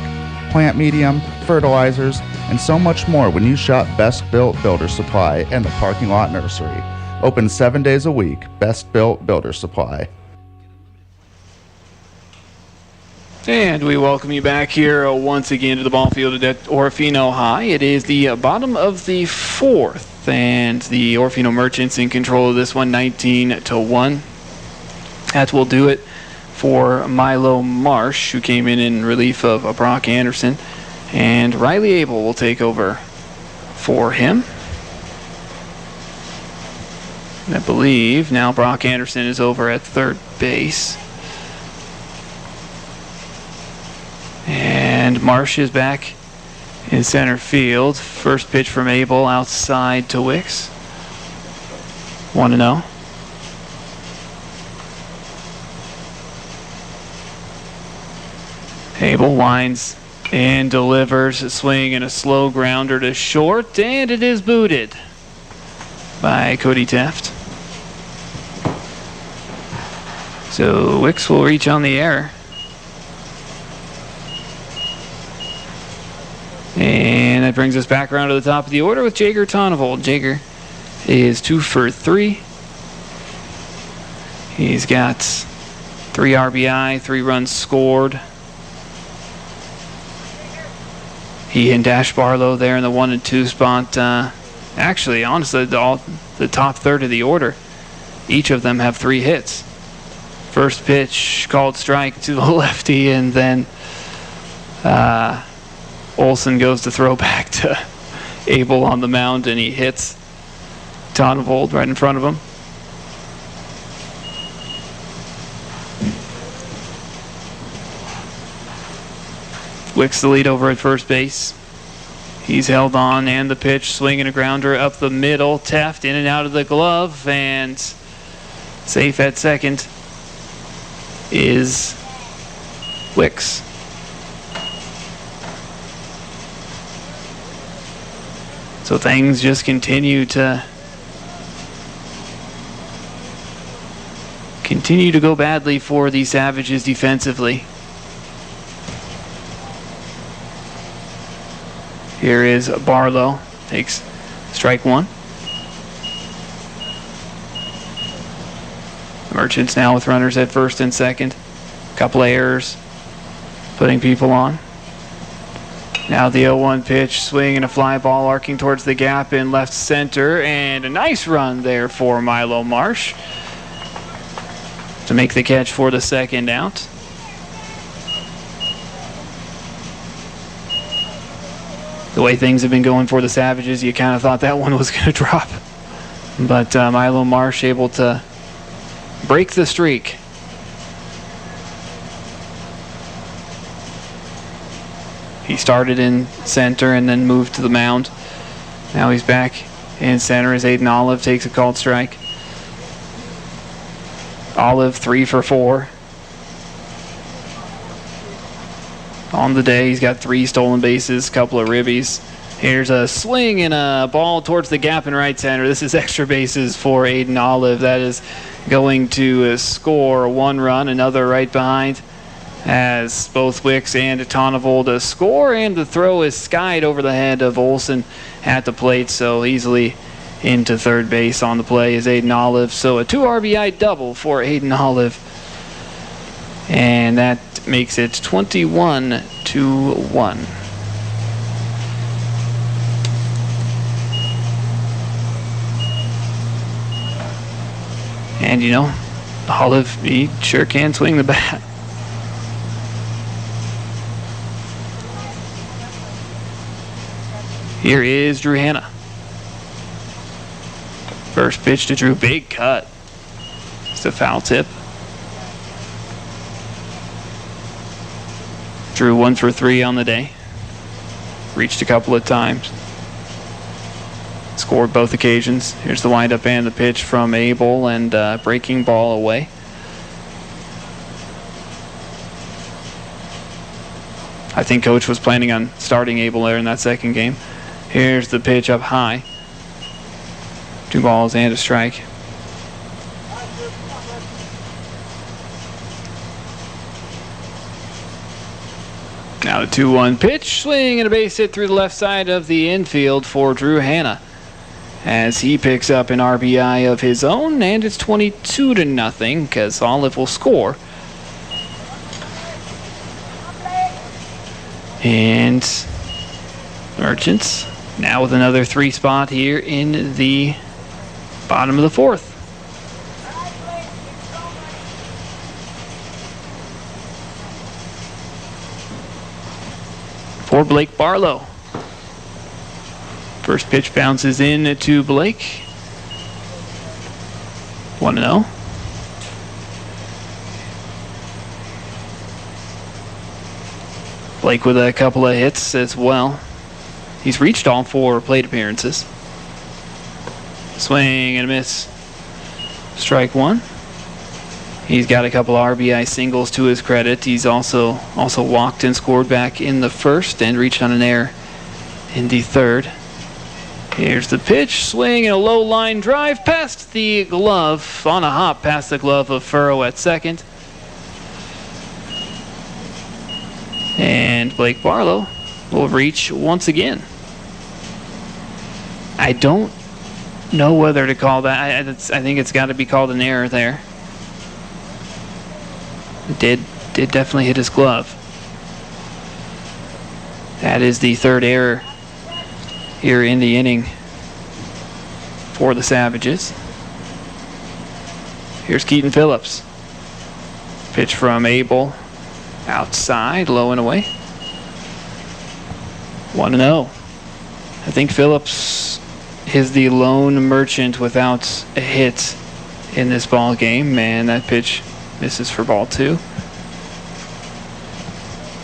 Plant medium, fertilizers, and so much more when you shop Best Built Builder Supply and the Parking Lot Nursery. Open 7 days a week. Best Built Builder Supply. And we welcome you back here once again to the ball field at Orofino High. It is the bottom of the fourth, and the Orofino Merchants in control of this one, 19-1. That will do it for Milo Marsh, who came in relief of Brock Anderson, and Riley Abel will take over for him. And I believe now Brock Anderson is over at third base. And Marsh is back in center field. First pitch from Abel outside to Wicks. 1-0. Abel winds and delivers a swing and a slow grounder to short, and it is booted by Cody Teft. So Wicks will reach on the error. And that brings us back around to the top of the order with Jager Tonnevold. Jager is 2 for 3. He's got 3 RBI, 3 runs scored. He and Dash Barlow there in the 1 and 2 spot. Actually, honestly, the top third of the order, each of them have 3 hits. First pitch called strike to the lefty, and then Olsen goes to throw back to Abel on the mound, and he hits Tonnevold right in front of him. Wicks the lead over at first base. He's held on, and the pitch, swinging a grounder up the middle. Teft in and out of the glove, and safe at second is Wicks. So things just continue to go badly for the Savages defensively. Here is Barlow, takes strike 1. Merchants now with runners at first and second. Couple of errors, putting people on. Now the 0-1 pitch, swing and a fly ball arcing towards the gap in left center, and a nice run there for Milo Marsh to make the catch for the second out. The way things have been going for the Savages, you kind of thought that one was going to drop. But Milo Marsh able to break the streak. He started in center and then moved to the mound. Now he's back in center as Aiden Olive takes a called strike. Olive 3 for 4. On the day, he's got 3 stolen bases, couple of ribbies. Here's a swing and a ball towards the gap in right center. This is extra bases for Aiden Olive. That is going to score 1 run, another right behind, as both Wicks and Tonnevold score, and the throw is skied over the head of Olsen at the plate, so easily into third base on the play is Aiden Olive. So a 2 RBI double for Aiden Olive, and that makes it 21-1. And you know, Olive, he sure can swing the bat. Here is Drew Hanna. First pitch to Drew, big cut. It's a foul tip. Drew 1 for 3 on the day. Reached a couple of times. Scored both occasions. Here's the windup and the pitch from Abel, and breaking ball away. I think Coach was planning on starting Abel there in that second game. Here's the pitch up high. 2 balls and a strike. Now the 2-1 pitch, swing and a base hit through the left side of the infield for Drew Hanna, as he picks up an RBI of his own, and it's 22-0 because Olive will score. And Merchants now with another 3 spot here in the bottom of the 4th. For Blake Barlow. First pitch bounces in to Blake. 1-0. Blake with a couple of hits as well. He's reached all 4 plate appearances. Swing and a miss. Strike 1. He's got a couple RBI singles to his credit. He's also walked and scored back in the first and reached on an error in the third. Here's the pitch, swing and a low line drive past the glove, on a hop past the glove of Furrow at second. And Blake Barlow will reach once again. I don't know whether to call that. I think it's got to be called an error there. Did definitely hit his glove. That is the 3rd error here in the inning for the Savages. Here's Keaton Phillips. Pitch from Abel. Outside, low and away. 1-0. I think Phillips is the lone Merchant without a hit in this ball game, and that pitch misses for ball 2.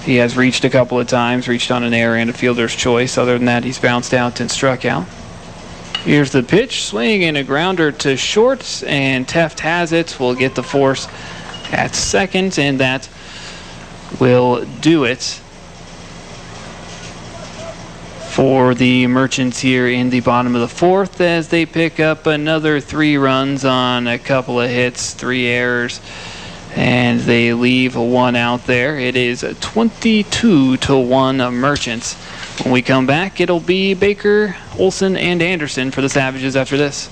He has reached a couple of times, reached on an error and a fielder's choice. Other than that, he's bounced out and struck out. Here's the pitch, swing and a grounder to short, and Teft has it. Will get the force at second, and that will do it for the Merchants here in the bottom of the 4th, as they pick up another 3 runs on a couple of hits, 3 errors, and they leave 1 out there. It is 22-1 Merchants. When we come back, it'll be Baker, Olson, and Anderson for the Savages after this.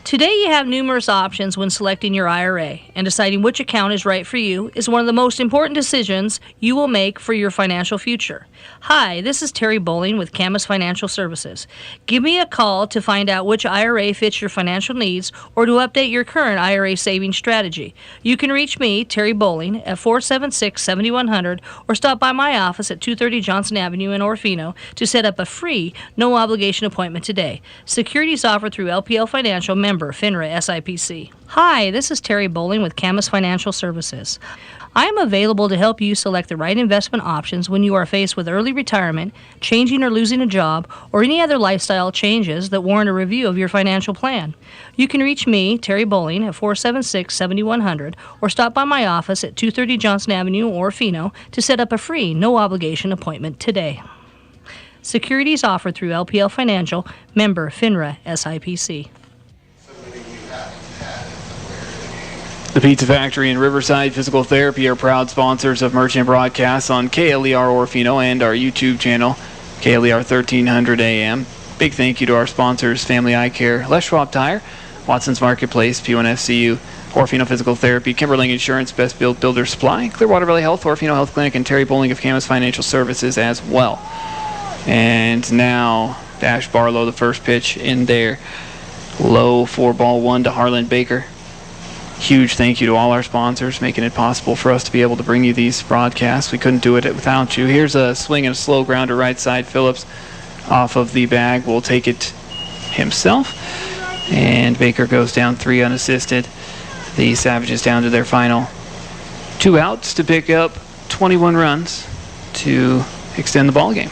Today you have numerous options when selecting your IRA, and deciding which account is right for you is one of the most important decisions you will make for your financial future. Hi, this is Terry Bowling with Camus Financial Services. Give me a call to find out which IRA fits your financial needs or to update your current IRA savings strategy. You can reach me, Terry Bowling, at 476-7100 or stop by my office at 230 Johnson Avenue in Orofino to set up a free, no-obligation appointment today. Securities offered through LPL Financial, member FINRA SIPC. Hi, this is Terry Bowling with Camus Financial Services. I am available to help you select the right investment options when you are faced with early retirement, changing or losing a job, or any other lifestyle changes that warrant a review of your financial plan. You can reach me, Terry Bowling, at 476-7100 or stop by my office at 230 Johnson Avenue, Orofino to set up a free, no-obligation appointment today. Securities offered through LPL Financial, member FINRA SIPC. The Pizza Factory and Riverside Physical Therapy are proud sponsors of Merchant Broadcasts on KLER Orofino and our YouTube channel, KLER 1300 AM. Big thank you to our sponsors, Family Eye Care, Les Schwab Tire, Watson's Marketplace, P1FCU, Orofino Physical Therapy, Kimberling Insurance, Best Built Builder Supply, Clearwater Valley Health, Orofino Health Clinic, and Terry Bowling of Camus Financial Services as well. And now, Dash Barlow, the first pitch in there. Low for ball 1 to Harlan Baker. Huge thank you to all our sponsors, making it possible for us to be able to bring you these broadcasts. We couldn't do it without you. Here's a swing and a slow grounder right side. Phillips off of the bag will take it himself. And Baker goes down 3 unassisted. The Savages down to their final 2 outs to pick up 21 runs. to extend the ball game.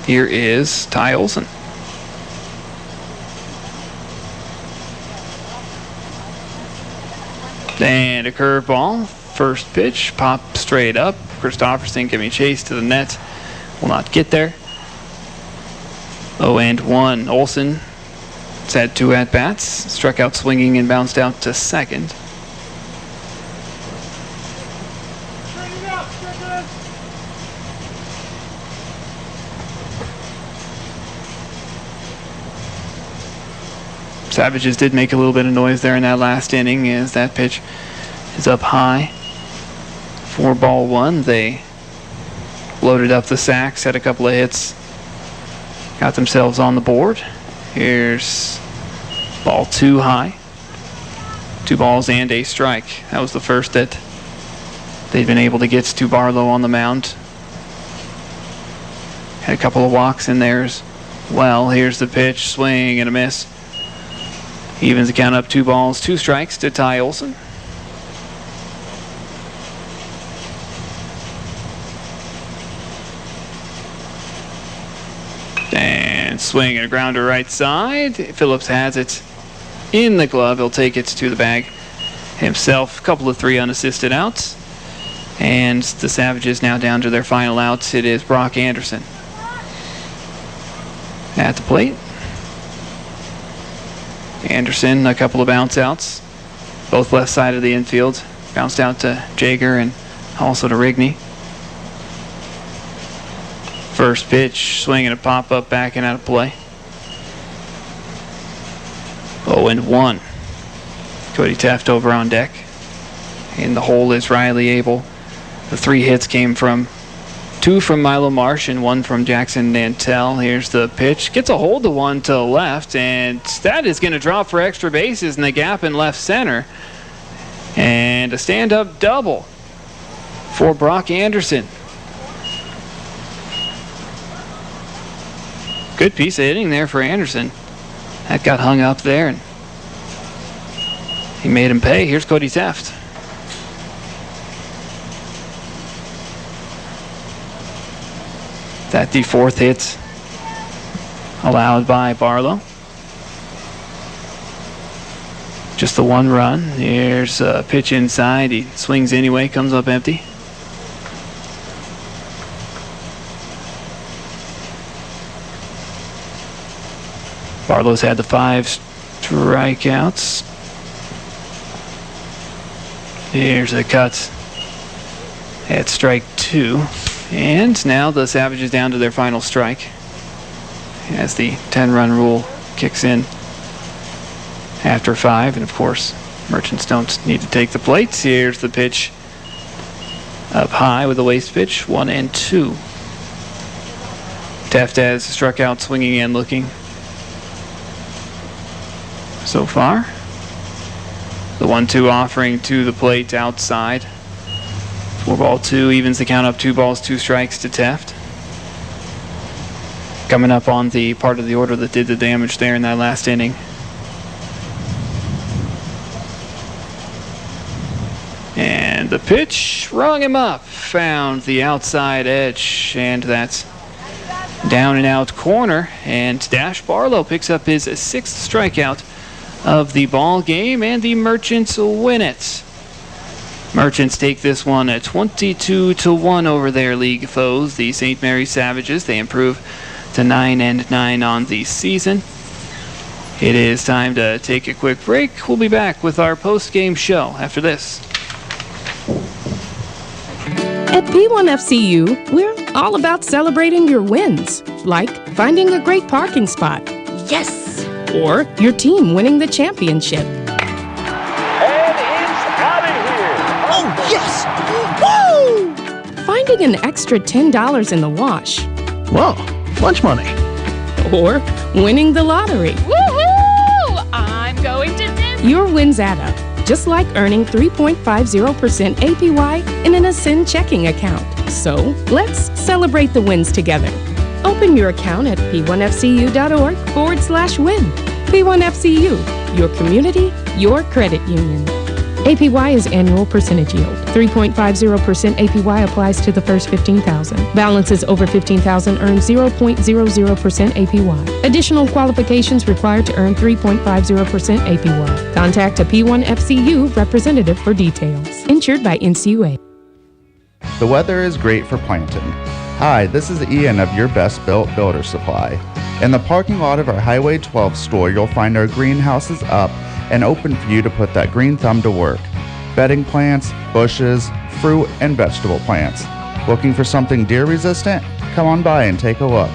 Here is Ty Olson. And a curveball. First pitch, pop straight up. Christopherson giving chase to the net. Will not get there. 0-1. Olson has had 2 at-bats. Struck out swinging and bounced out to second. Savages did make a little bit of noise there in that last inning as that pitch is up high. 4-1. They loaded up the sacks, had a couple of hits, got themselves on the board. Here's ball 2 high. 2 balls and a strike. That was the first that they'd been able to get to Barlow on the mound. Had a couple of walks in there as well. Here's the pitch, swing and a miss. Evens the count up, 2 balls, 2 strikes to Ty Olson. And swing and a grounder right side. Phillips has it in the glove. He'll take it to the bag himself. A couple of 3 unassisted outs. And the Savages now down to their final outs. It is Brock Anderson at the plate. Anderson, a couple of bounce outs, both left side of the infield. Bounced out to Jager and also to Rigney. First pitch, swing and a pop-up, back and out of play. 0-1. Cody Teft over on deck. In the hole is Riley Abel. The 3 hits came from 2 from Milo Marsh and 1 from Jackson Nantel. Here's the pitch. Gets a hold of one to the left, and that is going to drop for extra bases in the gap in left center. And a stand-up double for Brock Anderson. Good piece of hitting there for Anderson. That got hung up there, and he made him pay. Here's Cody Teft. That the 4th hit allowed by Barlow. Just the 1 run. Here's a pitch inside. He swings anyway, comes up empty. Barlow's had the 5 strikeouts. Here's a cut at strike 2. And now the Savages down to their final strike as the 10-run rule kicks in after 5. And of course, Merchants don't need to take the plates. Here's the pitch up high with a waste pitch, 1-2. Teft has struck out swinging and looking so far. The 1-2 offering to the plate outside. 4-2 evens the count up, 2 balls, 2 strikes to Teft. Coming up on the part of the order that did the damage there in that last inning. And the pitch rung him up, found the outside edge, and that's down and out corner. And Dash Barlow picks up his 6th strikeout of the ball game, and the Merchants win it. Merchants take this one at 22-1 over their league foes, the St. Maries Savages. They improve to 9-9 on the season. It is time to take a quick break. We'll be back with our post-game show after this. At P1FCU, we're all about celebrating your wins, like finding a great parking spot. Yes! Or your team winning the championship. Oh, yes! Woo! Finding an extra $10 in the wash. Whoa, lunch money. Or winning the lottery. Woohoo! I'm going to Disney. Your wins add up, just like earning 3.50% APY in an Ascend checking account. So let's celebrate the wins together. Open your account at p1fcu.org/win. P1FCU, your community, your credit union. APY is annual percentage yield. 3.50% APY applies to the first $15,000. Balances over $15,000 earn 0.00% APY. Additional qualifications required to earn 3.50% APY. Contact a P1 FCU representative for details. Insured by NCUA. The weather is great for planting. Hi, this is Ian of Your Best Built Builder Supply. In the parking lot of our Highway 12 store, you'll find our greenhouses up and open for you to put that green thumb to work. Bedding plants, bushes, fruit, and vegetable plants. Looking for something deer resistant? Come on by and take a look.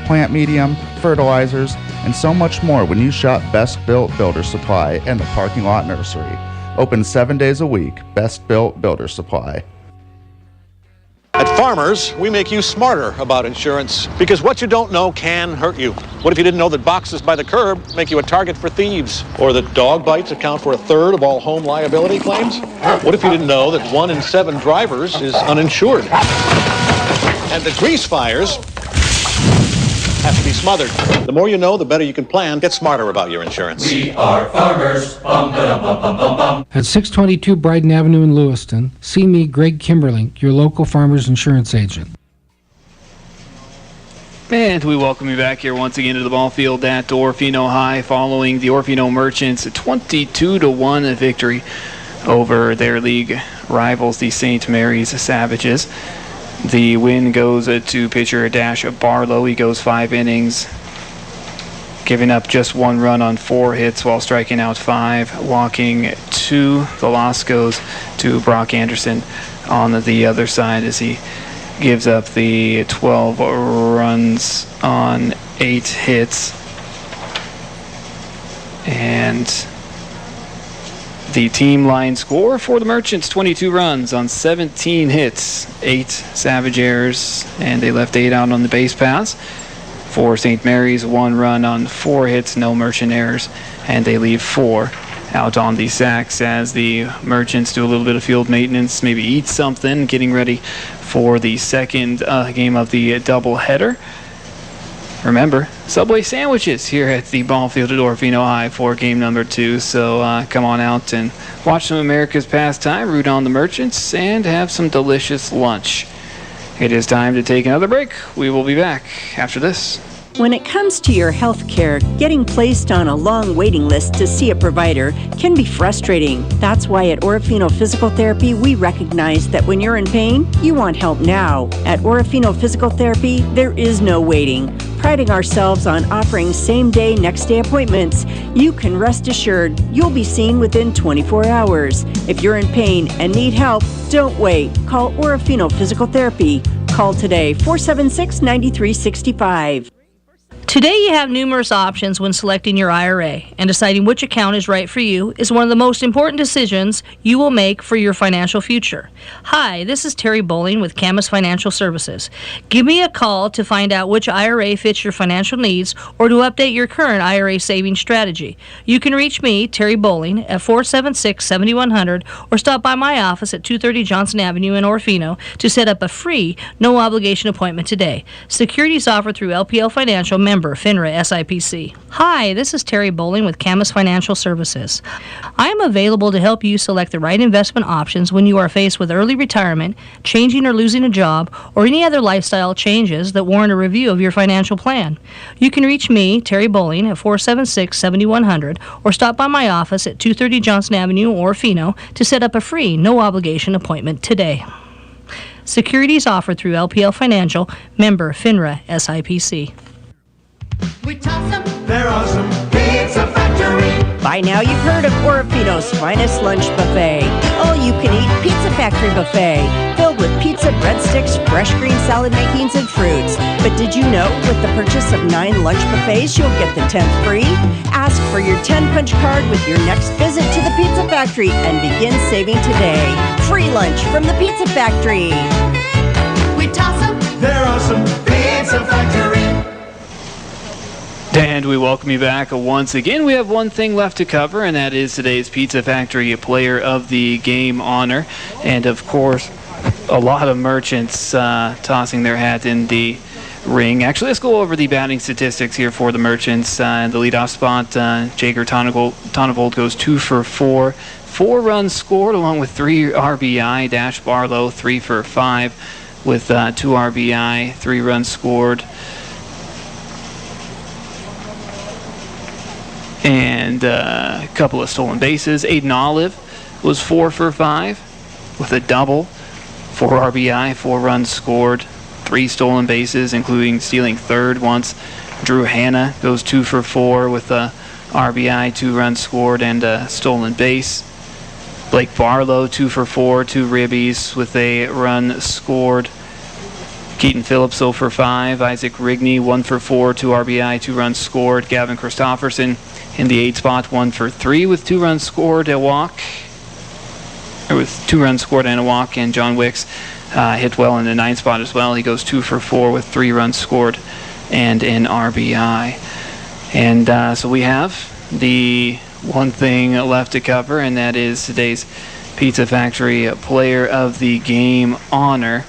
Plant medium, fertilizers, and so much more when you shop Best Built Builder Supply and the Parking Lot Nursery. Open 7 days a week. Best Built Builder Supply. At Farmers, we make you smarter about insurance because what you don't know can hurt you. What if you didn't know that boxes by the curb make you a target for thieves? Or that dog bites account for a third of all home liability claims? What if you didn't know that 1 in 7 drivers is uninsured? And that grease fires have to be smothered. The more you know, the better you can plan. Get smarter about your insurance. We are farmers. Bum, ba-dum, bum, bum, bum, bum. At 622 Bryden Avenue in Lewiston, see me, Greg Kimberlink, your local farmers insurance agent. And we welcome you back here once again to the ball field at Orofino High following the Orofino Merchants 22-1 victory over their league rivals, the St.Maries Savages. The win goes to pitcher Dash Barlow. He goes 5 innings, giving up just 1 run on 4 hits while striking out 5, walking 2. The loss goes to Brock Anderson on the other side as he gives up the 12 runs on 8 hits. And the team line score for the Merchants, 22 runs on 17 hits, 8 Savage errors, and they left 8 out on the base paths. For St. Mary's, 1 run on 4 hits, no Merchant errors, and they leave 4 out on the sacks as the Merchants do a little bit of field maintenance, maybe eat something, getting ready for the second game of the doubleheader. Remember, Subway sandwiches here at the ball field at Orofino High for game number 2. So come on out and watch some America's pastime, root on the Merchants, and have some delicious lunch. It is time to take another break. We will be back after this. When it comes to your health care, getting placed on a long waiting list to see a provider can be frustrating. That's why at Orofino Physical Therapy, we recognize that when you're in pain, you want help now. At Orofino Physical Therapy, there is no waiting. Priding ourselves on offering same-day, next-day appointments, you can rest assured you'll be seen within 24 hours. If you're in pain and need help, don't wait. Call Orofino Physical Therapy. Call today, 476-9365. Today you have numerous options when selecting your IRA, and deciding which account is right for you is one of the most important decisions you will make for your financial future. Hi, this is Terry Bowling with Camus Financial Services. Give me a call to find out which IRA fits your financial needs or to update your current IRA savings strategy. You can reach me, Terry Bowling, at 476-7100 or stop by my office at 230 Johnson Avenue in Orofino to set up a free, no-obligation appointment today. Securities offered through LPL Financial, member FINRA SIPC. Hi, this is Terry Bowling with Camus Financial Services. I am available to help you select the right investment options when you are faced with early retirement, changing or losing a job, or any other lifestyle changes that warrant a review of your financial plan. You can reach me, Terry Bowling, at 476-7100 or stop by my office at 230 Johnson Avenue, Orofino to set up a free, no-obligation appointment today. Securities offered through LPL Financial, member FINRA SIPC. We toss them, they're awesome. Pizza Factory. By now you've heard of Orofino's finest lunch buffet. All-you-can-eat Pizza Factory buffet, filled with pizza, breadsticks, fresh green salad makings, and fruits. But did you know with the purchase of 9 lunch buffets, you'll get the 10th free? Ask for your 10-punch card with your next visit to the Pizza Factory and begin saving today. Free lunch from the Pizza Factory. We toss them, they're awesome. Pizza Factory. And we welcome you back once again. We have one thing left to cover, and that is today's Pizza Factory Player of the Game honor. And, of course, a lot of Merchants tossing their hat in the ring. Actually, let's go over the batting statistics here for the Merchants. In the leadoff spot, Jager Tonnevold goes 2 for 4. 4 runs scored along with 3 RBI. Dash Barlow 3 for 5 with 2 RBI, 3 runs scored. And a couple of stolen bases. Aiden Olive was 4 for 5 with a double, 4 RBI, 4 runs scored, 3 stolen bases, including stealing third once. Drew Hanna goes 2 for 4 with a RBI, 2 runs scored, and a stolen base. Blake Barlow 2 for 4, 2 ribbies with a run scored. Keaton Phillips 0 for 5. Isaac Rigney 1 for 4, 2 RBI, 2 runs scored. Gavin Christofferson in the 8 spot 1 for 3 with 2 runs scored, a walk. Or with 2 runs scored and a walk. And John Wicks hit well in the 9 spot as well. He goes 2 for 4 with 3 runs scored and an RBI. And so we have the one thing left to cover, and that is today's Pizza Factory Player of the Game honor.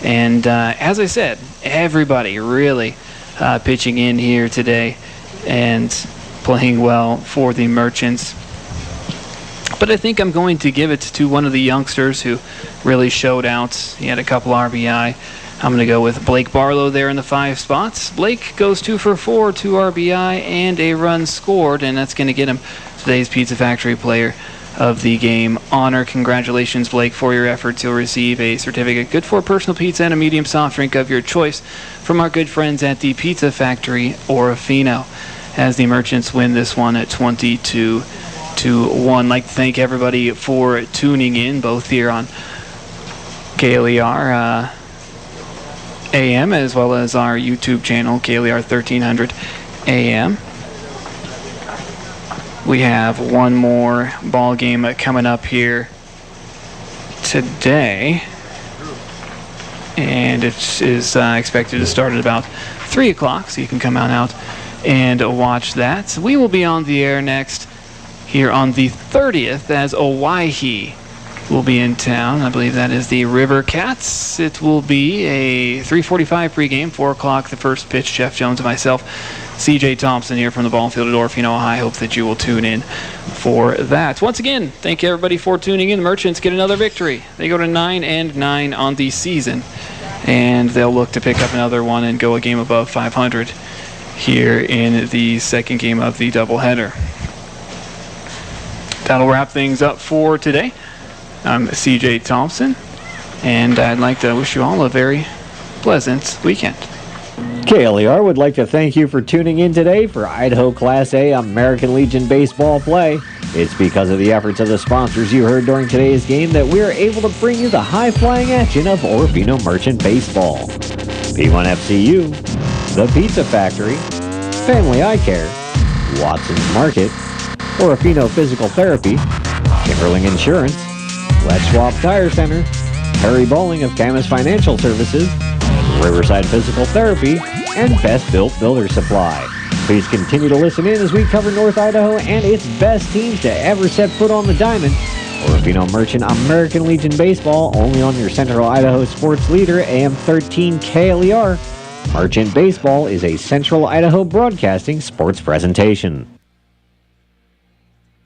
And as I said, everybody really pitching in here today and playing well for the Merchants. But I think I'm going to give it to one of the youngsters who really showed out. He had a couple RBI. I'm going to go with Blake Barlow there in the 5 spots. Blake goes 2 for 4, 2 RBI, and a run scored, and that's going to get him today's Pizza Factory Player of the Game honor. Congratulations, Blake, for your efforts. You'll receive a certificate good for personal pizza and a medium soft drink of your choice from our good friends at the Pizza Factory Orofino, as the Merchants win this one at 22-1. I'd like to thank everybody for tuning in, both here on KLER AM as well as our YouTube channel, KLER 1300 AM. We have one more ball game coming up here today, and it is expected to start at about 3 o'clock, so you can come on out and watch that. We will be on the air next here on the 30th as Owyhee will be in town. I believe that is the River Cats. It will be a 3:45 pregame, 4 o'clock the first pitch. Jeff Jones and myself, CJ Thompson here from the ball field at Orofino. I hope that you will tune in for that. Once again, thank you everybody for tuning in. The Merchants get another victory. They go to 9-9 on the season, and they'll look to pick up another one and go a game above 500 here in the second game of the doubleheader. That'll wrap things up for today. I'm CJ Thompson, and I'd like to wish you all a very pleasant weekend. KLER would like to thank you for tuning in today for Idaho Class A American Legion baseball play. It's because of the efforts of the sponsors you heard during today's game that we are able to bring you the high-flying action of Orofino Merchant Baseball. P1FCU, The Pizza Factory, Family Eye Care, Watson's Market, Orofino Physical Therapy, Kimberling Insurance, Let's Swap Tire Center, Perry Bowling of Camas Financial Services, Riverside Physical Therapy, and Best Built Builder Supply. Please continue to listen in as we cover North Idaho and its best teams to ever set foot on the diamond. Orofino Merchant American Legion Baseball, only on your Central Idaho sports leader, AM 13 KLER. Merchant Baseball is a Central Idaho Broadcasting sports presentation.